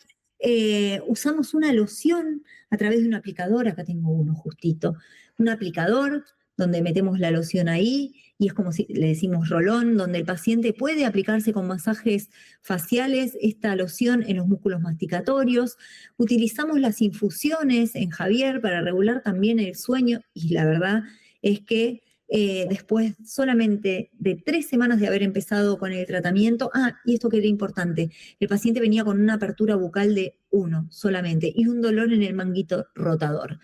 Usamos una loción a través de un aplicador, acá tengo uno justito, un aplicador donde metemos la loción ahí y es como si le decimos rolón, donde el paciente puede aplicarse con masajes faciales esta loción en los músculos masticatorios. Utilizamos las infusiones en Javier para regular también el sueño y la verdad es que después solamente de 3 semanas de haber empezado con el tratamiento, y esto que era importante, el paciente venía con una apertura bucal de 1 solamente y un dolor en el manguito rotador.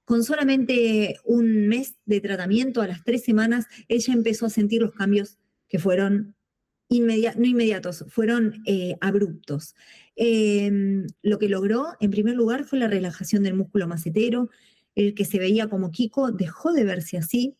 Con solamente 1 mes de tratamiento, a las 3 semanas, ella empezó a sentir los cambios que fueron no inmediatos, fueron abruptos. Lo que logró, en primer lugar, fue la relajación del músculo macetero. El que se veía como Kiko dejó de verse así.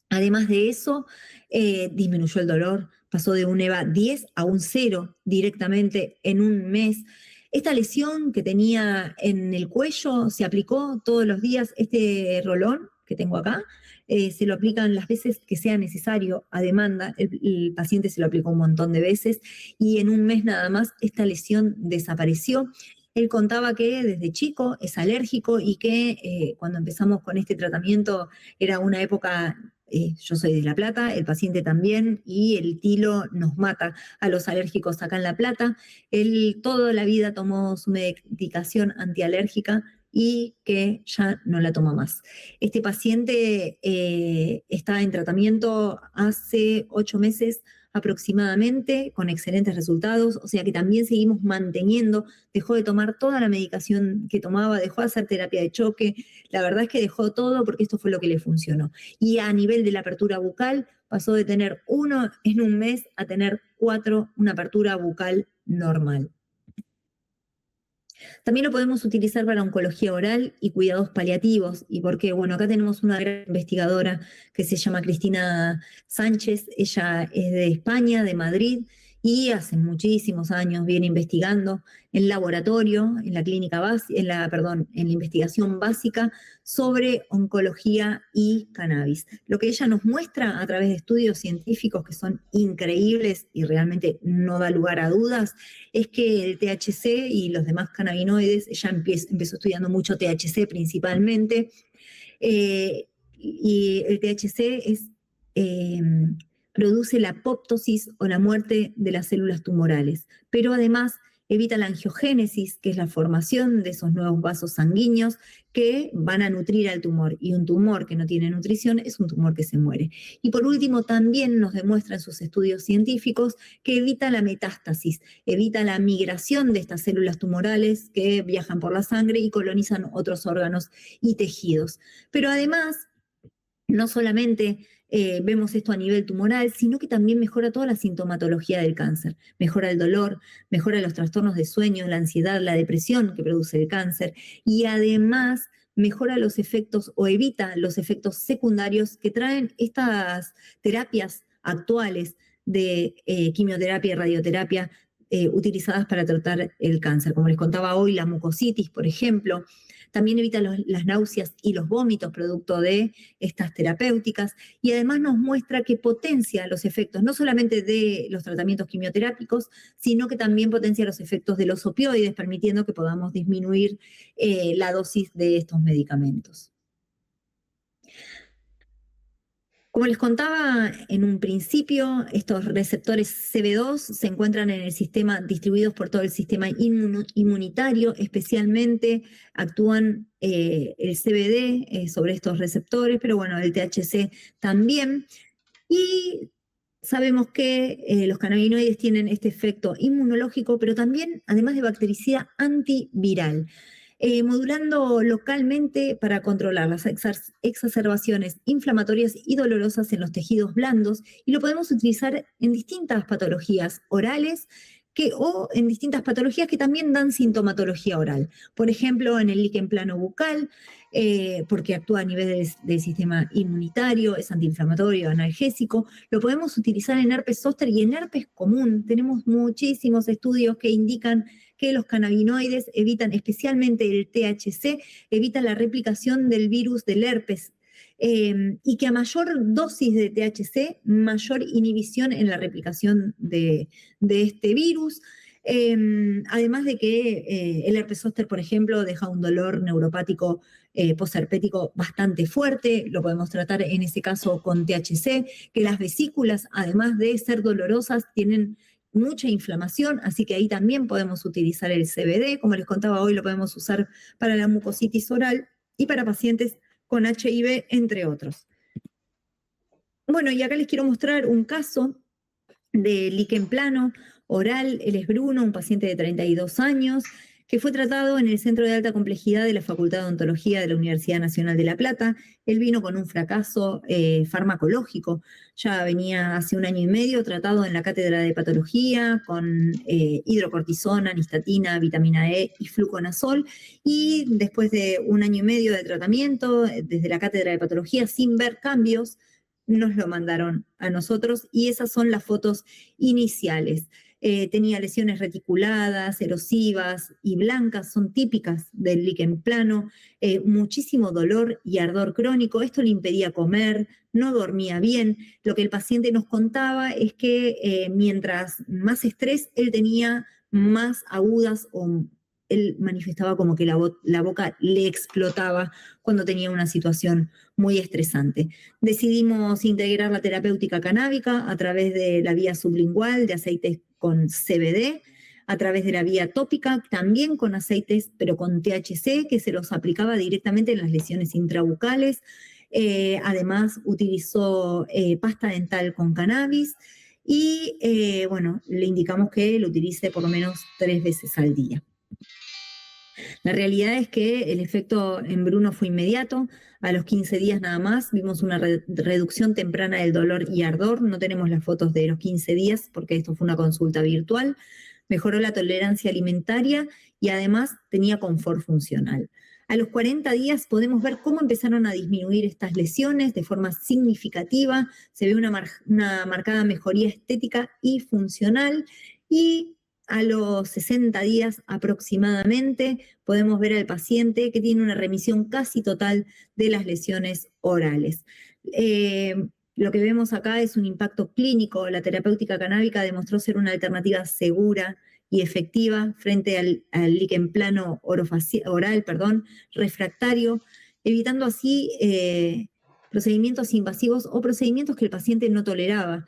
Además de eso, disminuyó el dolor, pasó de un EVA 10 a un 0 directamente en 1 mes. Esta lesión que tenía en el cuello se aplicó todos los días. Este rolón que tengo acá se lo aplican las veces que sea necesario a demanda. El paciente se lo aplicó un montón de veces y en 1 mes nada más esta lesión desapareció. Él contaba que desde chico es alérgico y que cuando empezamos con este tratamiento era una época... yo soy de La Plata, el paciente también, y el tilo nos mata a los alérgicos acá en La Plata. Él toda la vida tomó su medicación antialérgica y que ya no la toma más. Este paciente está en tratamiento hace 8 meses aproximadamente, con excelentes resultados, o sea que también seguimos manteniendo, dejó de tomar toda la medicación que tomaba, dejó de hacer terapia de choque, la verdad es que dejó todo porque esto fue lo que le funcionó. Y a nivel de la apertura bucal, pasó de tener 1 en 1 mes a tener 4, una apertura bucal normal. También lo podemos utilizar para oncología oral y cuidados paliativos. ¿Y por qué? Bueno, acá tenemos una gran investigadora que se llama Cristina Sánchez. Ella es de España, de Madrid, y hace muchísimos años viene investigando en laboratorio, en la clínica básica, en la investigación básica sobre oncología y cannabis. Lo que ella nos muestra a través de estudios científicos que son increíbles y realmente no da lugar a dudas, es que el THC y los demás cannabinoides, ella empezó estudiando mucho THC principalmente, y el THC produce la apoptosis o la muerte de las células tumorales, pero además evita la angiogénesis, que es la formación de esos nuevos vasos sanguíneos que van a nutrir al tumor, y un tumor que no tiene nutrición es un tumor que se muere. Y por último, también nos demuestra en sus estudios científicos que evita la metástasis, evita la migración de estas células tumorales que viajan por la sangre y colonizan otros órganos y tejidos. Pero además, no solamente vemos esto a nivel tumoral, sino que también mejora toda la sintomatología del cáncer. Mejora el dolor, mejora los trastornos de sueño, la ansiedad, la depresión que produce el cáncer, y además mejora los efectos o evita los efectos secundarios que traen estas terapias actuales de quimioterapia y radioterapia utilizadas para tratar el cáncer. Como les contaba hoy, la mucositis, por ejemplo. También evita las náuseas y los vómitos producto de estas terapéuticas, y además nos muestra que potencia los efectos no solamente de los tratamientos quimioterápicos, sino que también potencia los efectos de los opioides, permitiendo que podamos disminuir la dosis de estos medicamentos. Como les contaba en un principio, estos receptores CB2 se encuentran en el sistema, distribuidos por todo el sistema inmunitario, especialmente actúan el CBD sobre estos receptores, pero bueno, el THC también. Y sabemos que los cannabinoides tienen este efecto inmunológico, pero también, además de bactericida, antiviral. Modulando localmente para controlar las exacerbaciones inflamatorias y dolorosas en los tejidos blandos, y lo podemos utilizar en distintas patologías orales, o en distintas patologías que también dan sintomatología oral. Por ejemplo, en el líquen plano bucal, porque actúa a nivel del sistema inmunitario, es antiinflamatorio, analgésico. Lo podemos utilizar en herpes zóster y en herpes común. Tenemos muchísimos estudios que indican que los cannabinoides evitan, especialmente el THC, evitan la replicación del virus del herpes. Y que a mayor dosis de THC, mayor inhibición en la replicación de este virus. Además de que el herpes zóster, por ejemplo, deja un dolor neuropático posherpético bastante fuerte, lo podemos tratar en ese caso con THC, que las vesículas, además de ser dolorosas, tienen mucha inflamación, así que ahí también podemos utilizar el CBD, como les contaba hoy, lo podemos usar para la mucositis oral y para pacientes con HIV, entre otros. Bueno, y acá les quiero mostrar un caso de líquen plano oral. Él es Bruno, un paciente de 32 años, que fue tratado en el Centro de Alta Complejidad de la Facultad de Odontología de la Universidad Nacional de La Plata. Él vino con un fracaso farmacológico. Ya venía hace 1 año y medio tratado en la cátedra de patología con hidrocortisona, nistatina, vitamina E y fluconazol. Y después de 1 año y medio de tratamiento, desde la cátedra de patología, sin ver cambios, nos lo mandaron a nosotros y esas son las fotos iniciales. Tenía lesiones reticuladas, erosivas y blancas, son típicas del líquen plano, muchísimo dolor y ardor crónico. Esto le impedía comer, no dormía bien. Lo que el paciente nos contaba es que mientras más estrés él tenía, más agudas o él manifestaba como que la boca le explotaba cuando tenía una situación muy estresante. Decidimos integrar la terapéutica canábica a través de la vía sublingual de aceites con CBD, a través de la vía tópica, también con aceites, pero con THC, que se los aplicaba directamente en las lesiones intrabucales. Además, utilizó pasta dental con cannabis y, bueno, le indicamos que lo utilice por lo menos 3 veces al día. La realidad es que el efecto en Bruno fue inmediato. A los 15 días nada más vimos una reducción temprana del dolor y ardor. No tenemos las fotos de los 15 días porque esto fue una consulta virtual. Mejoró la tolerancia alimentaria y además tenía confort funcional. A los 40 días podemos ver cómo empezaron a disminuir estas lesiones de forma significativa. Se ve una marcada mejoría estética y funcional y a los 60 días aproximadamente podemos ver al paciente que tiene una remisión casi total de las lesiones orales. Lo que vemos acá es un impacto clínico. La terapéutica canábica demostró ser una alternativa segura y efectiva frente al líquen plano oral, refractario, evitando así procedimientos invasivos o procedimientos que el paciente no toleraba.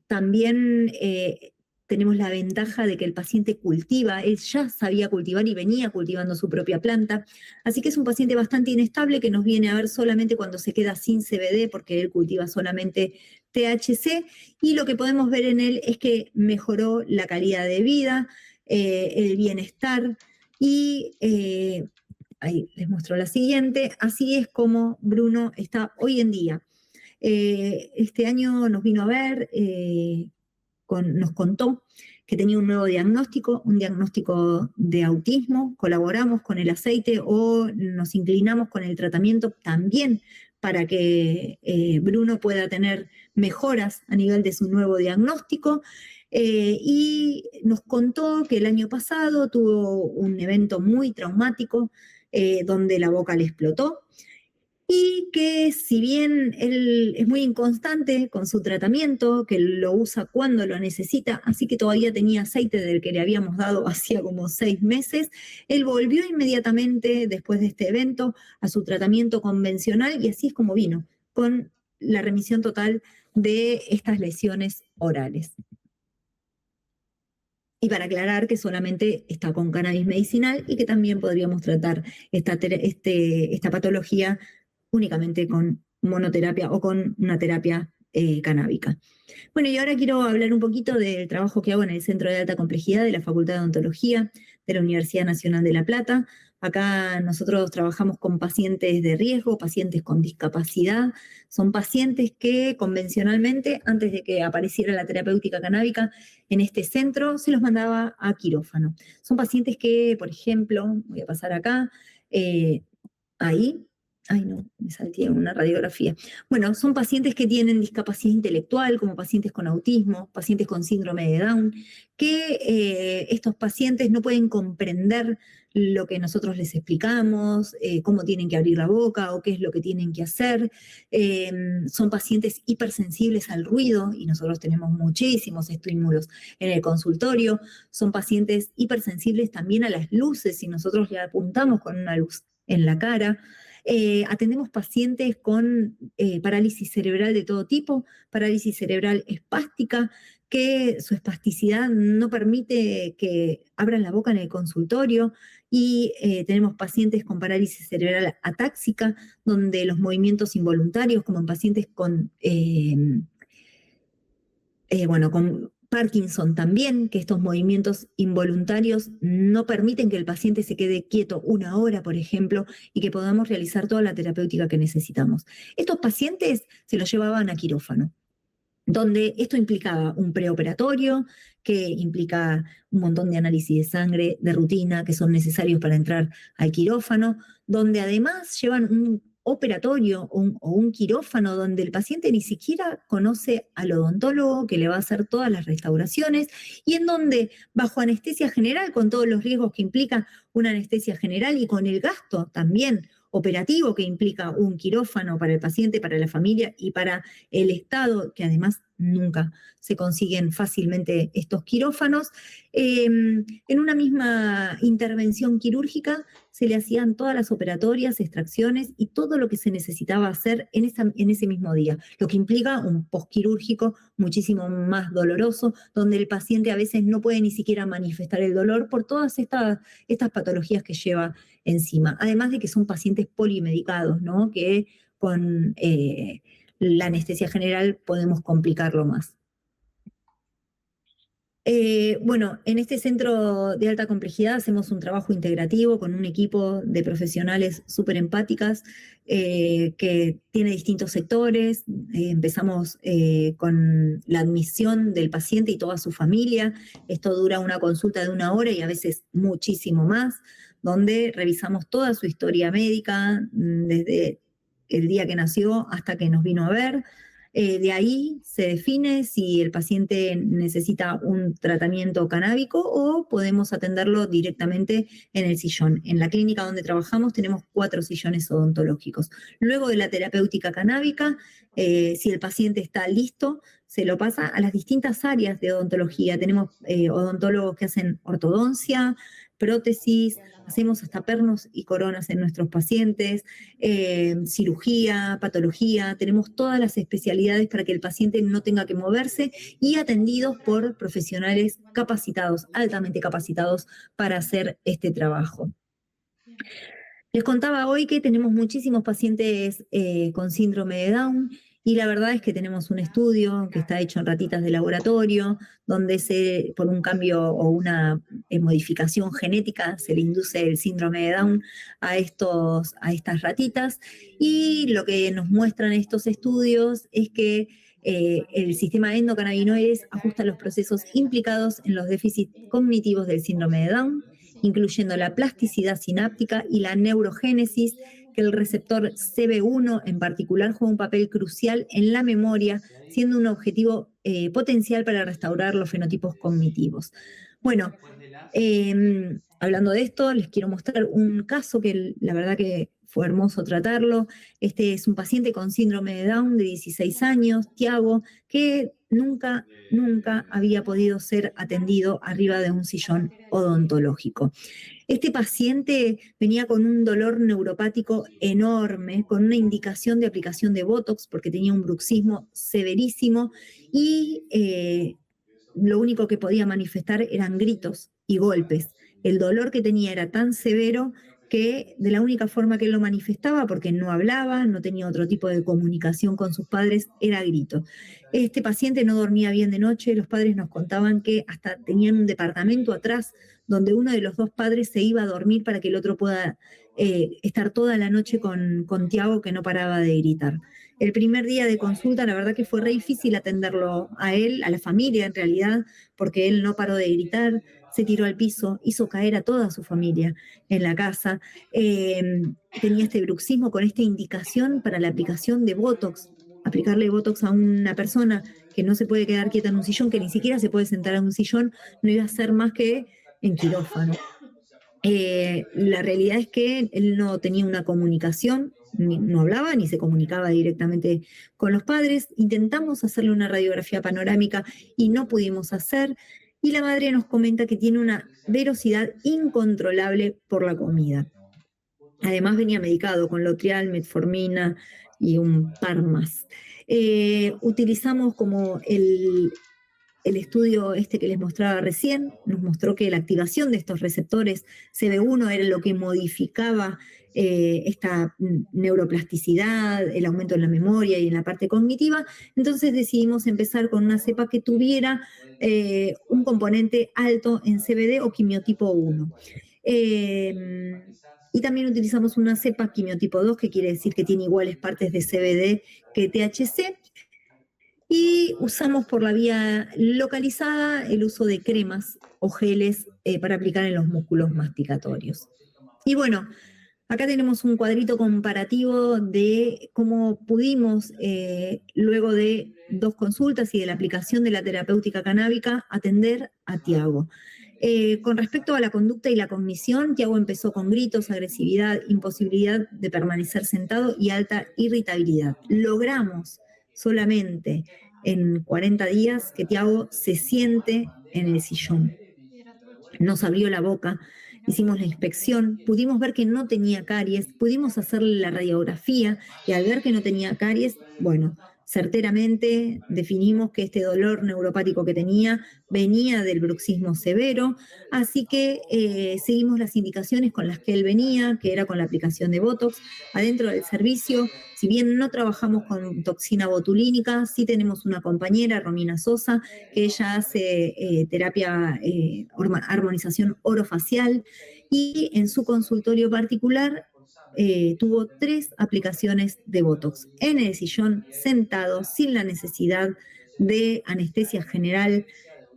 También tenemos la ventaja de que el paciente cultiva, él ya sabía cultivar y venía cultivando su propia planta, así que es un paciente bastante inestable que nos viene a ver solamente cuando se queda sin CBD porque él cultiva solamente THC y lo que podemos ver en él es que mejoró la calidad de vida, el bienestar y ahí les muestro la siguiente, así es como Bruno está hoy en día. Este año nos vino a ver, nos contó que tenía un nuevo diagnóstico, un diagnóstico de autismo, colaboramos con el aceite o nos inclinamos con el tratamiento también para que Bruno pueda tener mejoras a nivel de su nuevo diagnóstico. Y nos contó que el año pasado tuvo un evento muy traumático donde la boca le explotó. Y que si bien él es muy inconstante con su tratamiento, que lo usa cuando lo necesita, así que todavía tenía aceite del que le habíamos dado hacía como 6 meses, él volvió inmediatamente después de este evento a su tratamiento convencional y así es como vino, con la remisión total de estas lesiones orales. Y para aclarar que solamente está con cannabis medicinal y que también podríamos tratar esta patología únicamente con monoterapia o con una terapia canábica. Bueno, y ahora quiero hablar un poquito del trabajo que hago en el Centro de Alta Complejidad de la Facultad de Odontología de la Universidad Nacional de La Plata, Acá nosotros trabajamos con pacientes de riesgo, pacientes con discapacidad. Son pacientes que convencionalmente, antes de que apareciera la terapéutica canábica en este centro, se los mandaba a quirófano. Son pacientes que, por ejemplo, voy a pasar acá, ahí, ay no, me salté una radiografía. Bueno, son pacientes que tienen discapacidad intelectual, como pacientes con autismo, pacientes con síndrome de Down, que estos pacientes no pueden comprender lo que nosotros les explicamos, cómo tienen que abrir la boca o qué es lo que tienen que hacer. Son pacientes hipersensibles al ruido y nosotros tenemos muchísimos estímulos en el consultorio. Son pacientes hipersensibles también a las luces y nosotros le apuntamos con una luz en la cara. Atendemos pacientes con parálisis cerebral de todo tipo, parálisis cerebral espástica, que su espasticidad no permite que abran la boca en el consultorio, y tenemos pacientes con parálisis cerebral atáxica, donde los movimientos involuntarios, como en pacientes con Parkinson también, que estos movimientos involuntarios no permiten que el paciente se quede quieto una hora, por ejemplo, y que podamos realizar toda la terapéutica que necesitamos. Estos pacientes se los llevaban a quirófano, donde esto implicaba un preoperatorio, que implica un montón de análisis de sangre, de rutina, que son necesarios para entrar al quirófano, donde además llevan un operatorio o un quirófano donde el paciente ni siquiera conoce al odontólogo que le va a hacer todas las restauraciones, y en donde, bajo anestesia general, con todos los riesgos que implica una anestesia general y con el gasto también operativo que implica un quirófano para el paciente, para la familia y para el Estado, que además nunca se consiguen fácilmente estos quirófanos, en una misma intervención quirúrgica se le hacían todas las operatorias, extracciones y todo lo que se necesitaba hacer en ese mismo día, lo que implica un postquirúrgico muchísimo más doloroso, donde el paciente a veces no puede ni siquiera manifestar el dolor por todas estas patologías que lleva encima. Además de que son pacientes polimedicados, ¿no? Que con la anestesia general podemos complicarlo más. Bueno, en este centro de alta complejidad hacemos un trabajo integrativo con un equipo de profesionales súper empáticas, que tiene distintos sectores. Empezamos con la admisión del paciente y toda su familia. Esto dura una consulta de 1 hora y a veces muchísimo más, donde revisamos toda su historia médica, desde el día que nació hasta que nos vino a ver. De ahí se define si el paciente necesita un tratamiento canábico o podemos atenderlo directamente en el sillón. En la clínica donde trabajamos tenemos 4 sillones odontológicos. Luego de la terapéutica canábica, si el paciente está listo, se lo pasa a las distintas áreas de odontología. Tenemos odontólogos que hacen ortodoncia, prótesis, hacemos hasta pernos y coronas en nuestros pacientes, cirugía, patología, tenemos todas las especialidades para que el paciente no tenga que moverse, y atendidos por profesionales capacitados, altamente capacitados para hacer este trabajo. Les contaba hoy que tenemos muchísimos pacientes con síndrome de Down, y la verdad es que tenemos un estudio que está hecho en ratitas de laboratorio, donde por un cambio o una modificación genética se le induce el síndrome de Down a estas ratitas, y lo que nos muestran estos estudios es que el sistema endocannabinoides ajusta los procesos implicados en los déficits cognitivos del síndrome de Down, incluyendo la plasticidad sináptica y la neurogénesis, que el receptor CB1 en particular juega un papel crucial en la memoria, siendo un objetivo potencial para restaurar los fenotipos cognitivos. Bueno, hablando de esto, les quiero mostrar un caso que la verdad que fue hermoso tratarlo. Este es un paciente con síndrome de Down de 16 años, Tiago, que nunca había podido ser atendido arriba de un sillón odontológico. Este paciente venía con un dolor neuropático enorme, con una indicación de aplicación de Botox porque tenía un bruxismo severísimo, y lo único que podía manifestar eran gritos y golpes. El dolor que tenía era tan severo que de la única forma que él lo manifestaba, porque no hablaba, no tenía otro tipo de comunicación con sus padres, era grito. Este paciente no dormía bien de noche, los padres nos contaban que hasta tenían un departamento atrás donde uno de los dos padres se iba a dormir para que el otro pueda estar toda la noche con Tiago, que no paraba de gritar. El primer día de consulta, la verdad que fue re difícil atenderlo a él, a la familia en realidad, porque él no paró de gritar, se tiró al piso, hizo caer a toda su familia en la casa. Tenía este bruxismo con esta indicación para la aplicación de Botox. Aplicarle Botox a una persona que no se puede quedar quieta en un sillón, que ni siquiera se puede sentar en un sillón, no iba a ser más que en quirófano. La realidad es que él no tenía una comunicación, no hablaba ni se comunicaba directamente con los padres. Intentamos hacerle una radiografía panorámica y no pudimos hacer. Y la madre nos comenta que tiene una velocidad incontrolable por la comida. Además venía medicado con Lotrial, metformina y un par más. Utilizamos como el estudio que les mostraba recién, nos mostró que la activación de estos receptores CB1 era lo que modificaba esta neuroplasticidad, el aumento en la memoria y en la parte cognitiva. Entonces decidimos empezar con una cepa que tuviera un componente alto en CBD o quimiotipo 1. Y también utilizamos una cepa quimiotipo 2, que quiere decir que tiene iguales partes de CBD que THC. Y usamos por la vía localizada el uso de cremas o geles para aplicar en los músculos masticatorios. Y bueno, acá tenemos un cuadrito comparativo de cómo pudimos, luego de 2 consultas y de la aplicación de la terapéutica canábica, atender a Tiago. Con respecto a la conducta y la cognición, Tiago empezó con gritos, agresividad, imposibilidad de permanecer sentado y alta irritabilidad. Logramos solamente en 40 días que Tiago se siente en el sillón. Nos abrió la boca, hicimos la inspección, pudimos ver que no tenía caries, pudimos hacerle la radiografía y al ver que no tenía caries, bueno, certeramente definimos que este dolor neuropático que tenía venía del bruxismo severo, así que seguimos las indicaciones con las que él venía, que era con la aplicación de Botox. Adentro del servicio, si bien no trabajamos con toxina botulínica, sí tenemos una compañera, Romina Sosa, que ella hace terapia, armonización orofacial, y en su consultorio particular tuvo 3 aplicaciones de Botox en el sillón, sentado, sin la necesidad de anestesia general,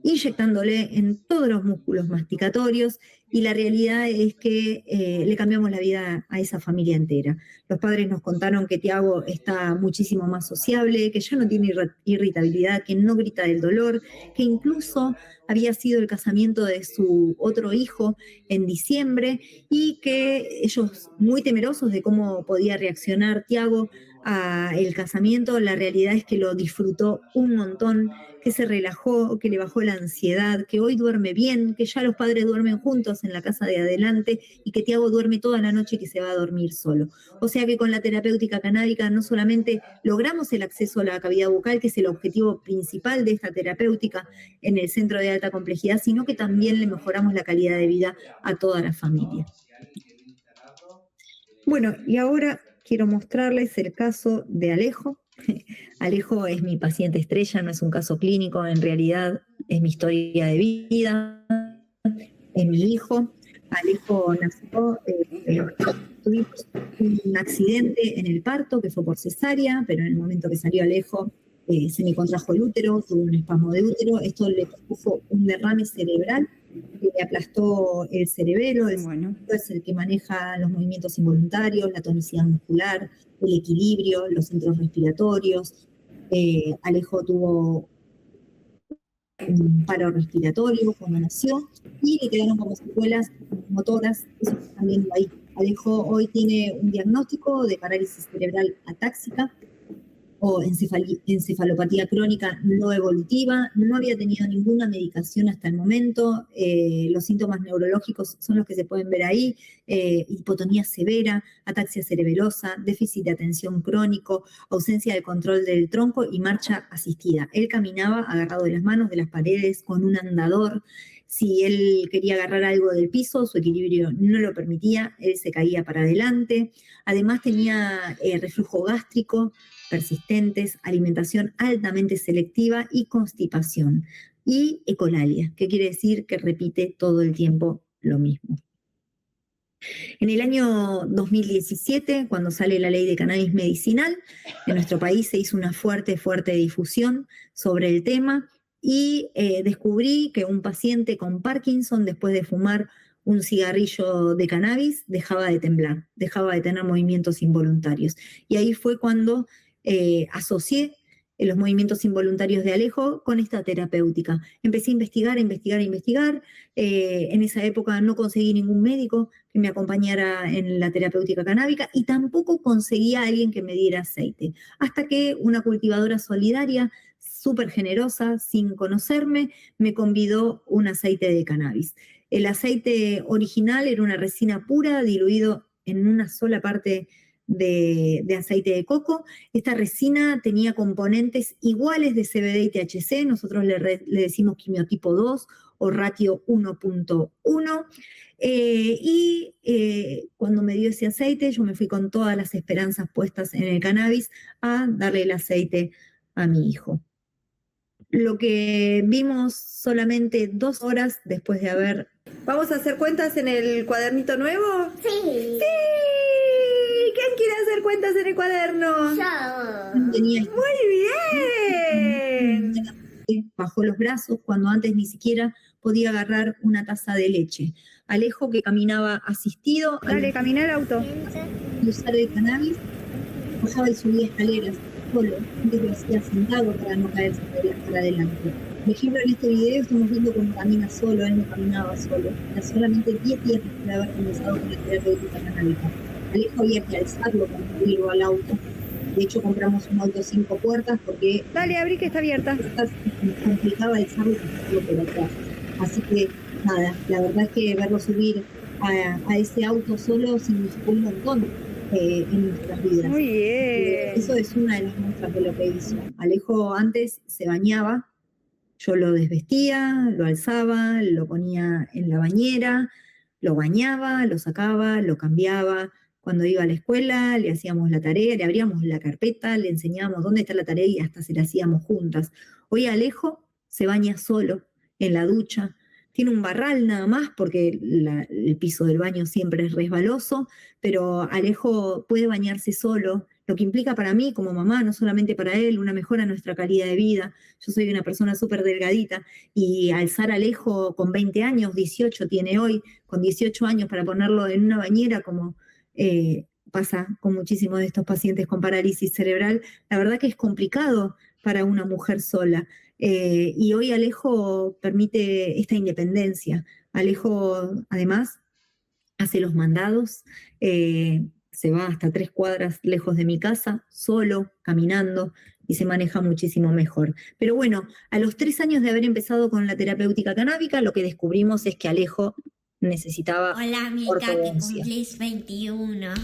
inyectándole en todos los músculos masticatorios, y la realidad es que le cambiamos la vida a esa familia entera. Los padres nos contaron que Tiago está muchísimo más sociable, que ya no tiene irritabilidad, que no grita del dolor, que incluso había sido el casamiento de su otro hijo en diciembre, y que ellos, muy temerosos de cómo podía reaccionar Tiago al casamiento, la realidad es que lo disfrutó un montón, que se relajó, que le bajó la ansiedad, que hoy duerme bien, que ya los padres duermen juntos en la casa de adelante y que Tiago duerme toda la noche y que se va a dormir solo. O sea que con la terapéutica canábica no solamente logramos el acceso a la cavidad bucal, que es el objetivo principal de esta terapéutica en el centro de alta complejidad, sino que también le mejoramos la calidad de vida a toda la familia. Bueno, y ahora quiero mostrarles el caso de Alejo. Alejo es mi paciente estrella, no es un caso clínico, en realidad es mi historia de vida, es mi hijo. Alejo nació, tuvimos un accidente en el parto que fue por cesárea, pero en el momento que salió Alejo se me contrajo el útero, tuvo un espasmo de útero, esto le produjo un derrame cerebral que le aplastó el cerebelo. Bueno, es el que maneja los movimientos involuntarios, la tonicidad muscular, el equilibrio, los centros respiratorios. Alejo tuvo un paro respiratorio cuando nació y le quedaron como secuelas motoras, eso también ahí. Alejo hoy tiene un diagnóstico de parálisis cerebral atáxica o encefalopatía crónica no evolutiva. No había tenido ninguna medicación hasta el momento. Los síntomas neurológicos son los que se pueden ver ahí: hipotonía severa, ataxia cerebelosa, déficit de atención crónico, ausencia de control del tronco y marcha asistida. Él caminaba agarrado de las manos de las paredes con un andador. Si él quería agarrar algo del piso, su equilibrio no lo permitía, él se caía para adelante. Además tenía reflujo gástrico persistentes, alimentación altamente selectiva y constipación. Y ecolalia, que quiere decir que repite todo el tiempo lo mismo. En el año 2017, cuando sale la ley de cannabis medicinal, en nuestro país se hizo una fuerte difusión sobre el tema y descubrí que un paciente con Parkinson, después de fumar un cigarrillo de cannabis, dejaba de temblar, dejaba de tener movimientos involuntarios. Y ahí fue cuando asocié los movimientos involuntarios de Alejo con esta terapéutica. Empecé a investigar. En esa época no conseguí ningún médico que me acompañara en la terapéutica canábica y tampoco conseguía a alguien que me diera aceite. Hasta que una cultivadora solidaria, súper generosa, sin conocerme, me convidó un aceite de cannabis. El aceite original era una resina pura diluido en una sola parte de aceite de coco. Esta resina tenía componentes iguales de CBD y THC, nosotros le decimos quimiotipo 2 o ratio 1.1, cuando me dio ese aceite yo me fui con todas las esperanzas puestas en el cannabis a darle el aceite a mi hijo. Lo que vimos solamente 2 horas después de haber... ¿Vamos a hacer cuentas en el cuadernito nuevo? Sí. ¡Sí! ¿Quién quiere hacer cuentas en el cuaderno? Yo. ¡Muy bien! Bajó los brazos cuando antes ni siquiera podía agarrar una taza de leche. Alejo, que caminaba asistido... Dale, camina el auto. Al usar el cannabis, bajaba y subía escaleras solo. Antes lo hacía sentado para no caerse para adelante. Por ejemplo, en este video estamos viendo cómo camina solo, él no caminaba solo. Era solamente 10 días después de haber comenzado con la terapéutica canábica. Alejo había que alzarlo para subirlo al auto. De hecho, compramos un auto 5 puertas porque... Dale, abrí que está abierta. Complicaba alzarlo y pasarlo por atrás. Así que, nada, la verdad es que verlo subir a ese auto solo significó un montón en nuestras vidas. Muy bien. Eso es una de las muestras de lo que hizo. Alejo antes se bañaba, yo lo desvestía, lo alzaba, lo ponía en la bañera, lo bañaba, lo sacaba, lo cambiaba. Cuando iba a la escuela, le hacíamos la tarea, le abríamos la carpeta, le enseñábamos dónde está la tarea y hasta se la hacíamos juntas. Hoy Alejo se baña solo en la ducha. Tiene un barral nada más porque el piso del baño siempre es resbaloso, pero Alejo puede bañarse solo, lo que implica para mí como mamá, no solamente para él, una mejora en nuestra calidad de vida. Yo soy una persona súper delgadita y alzar a Alejo con 20 años, 18 tiene hoy, con 18 años para ponerlo en una bañera como pasa con muchísimos de estos pacientes con parálisis cerebral, la verdad que es complicado para una mujer sola. Y hoy Alejo permite esta independencia. Alejo, además, hace los mandados, se va hasta 3 cuadras lejos de mi casa, solo, caminando, y se maneja muchísimo mejor. Pero bueno, a los 3 años de haber empezado con la terapéutica canábica, lo que descubrimos es que Alejo necesitaba Hola, Mica, que ortodoncia. cumplís 21.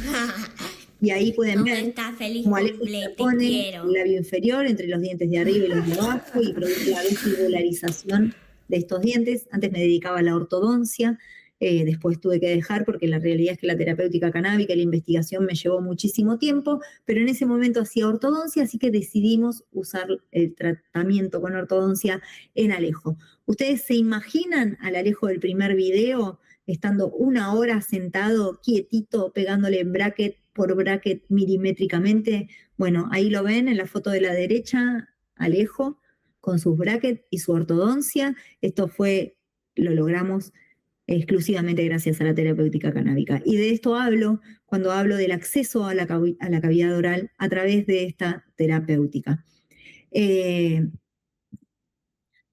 Y ahí pueden ¿Cómo ver estás? Feliz cómo Alejo cumple, se te pone quiero. el labio inferior entre los dientes de arriba y los de abajo y produce la desregularización de estos dientes. Antes me dedicaba a la ortodoncia, después tuve que dejar porque la realidad es que la terapéutica canábica y la investigación me llevó muchísimo tiempo, pero en ese momento hacía ortodoncia, así que decidimos usar el tratamiento con ortodoncia en Alejo. ¿Ustedes se imaginan al Alejo del primer video estando 1 hora sentado, quietito, pegándole bracket por bracket milimétricamente? Bueno, ahí lo ven en la foto de la derecha, Alejo, con sus brackets y su ortodoncia. Esto lo logramos exclusivamente gracias a la terapéutica canábica. Y de esto hablo cuando hablo del acceso a la cavidad oral a través de esta terapéutica.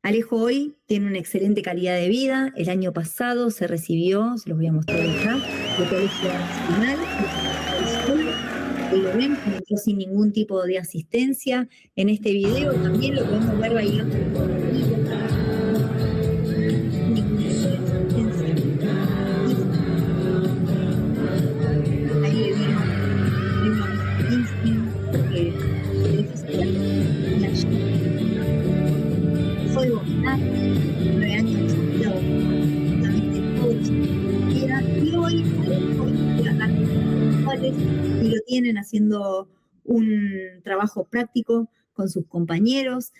Alejo hoy tiene una excelente calidad de vida. El año pasado se recibió, se los voy a mostrar acá, de Colegio Nacional. Ahí lo ven, entró sin ningún tipo de asistencia. En este video también lo podemos ver bailando conmigo. Ahí le vieron porque fue vomitar 9 años tienen haciendo un trabajo práctico con sus compañeros.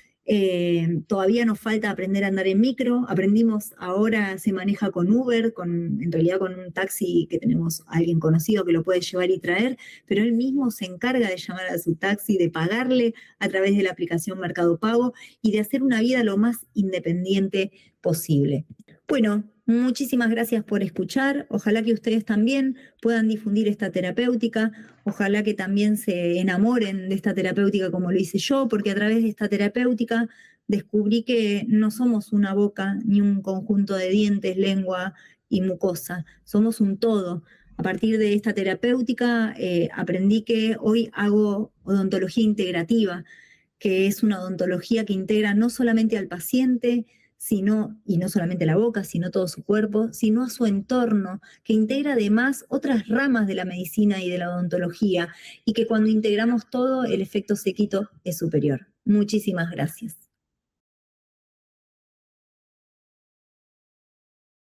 Todavía nos falta aprender a andar en micro. Aprendimos, ahora se maneja con Uber, en realidad con un taxi que tenemos a alguien conocido que lo puede llevar y traer, pero él mismo se encarga de llamar a su taxi, de pagarle a través de la aplicación Mercado Pago y de hacer una vida lo más independiente posible. Bueno, muchísimas gracias por escuchar. Ojalá que ustedes también puedan difundir esta terapéutica. Ojalá que también se enamoren de esta terapéutica como lo hice yo, porque a través de esta terapéutica descubrí que no somos una boca ni un conjunto de dientes, lengua y mucosa. Somos un todo. A partir de esta terapéutica aprendí que hoy hago odontología integrativa, que es una odontología que integra no solamente al paciente, y no solamente la boca, sino todo su cuerpo, sino a su entorno, que integra además otras ramas de la medicina y de la odontología, y que cuando integramos todo, el efecto séquito es superior. Muchísimas gracias.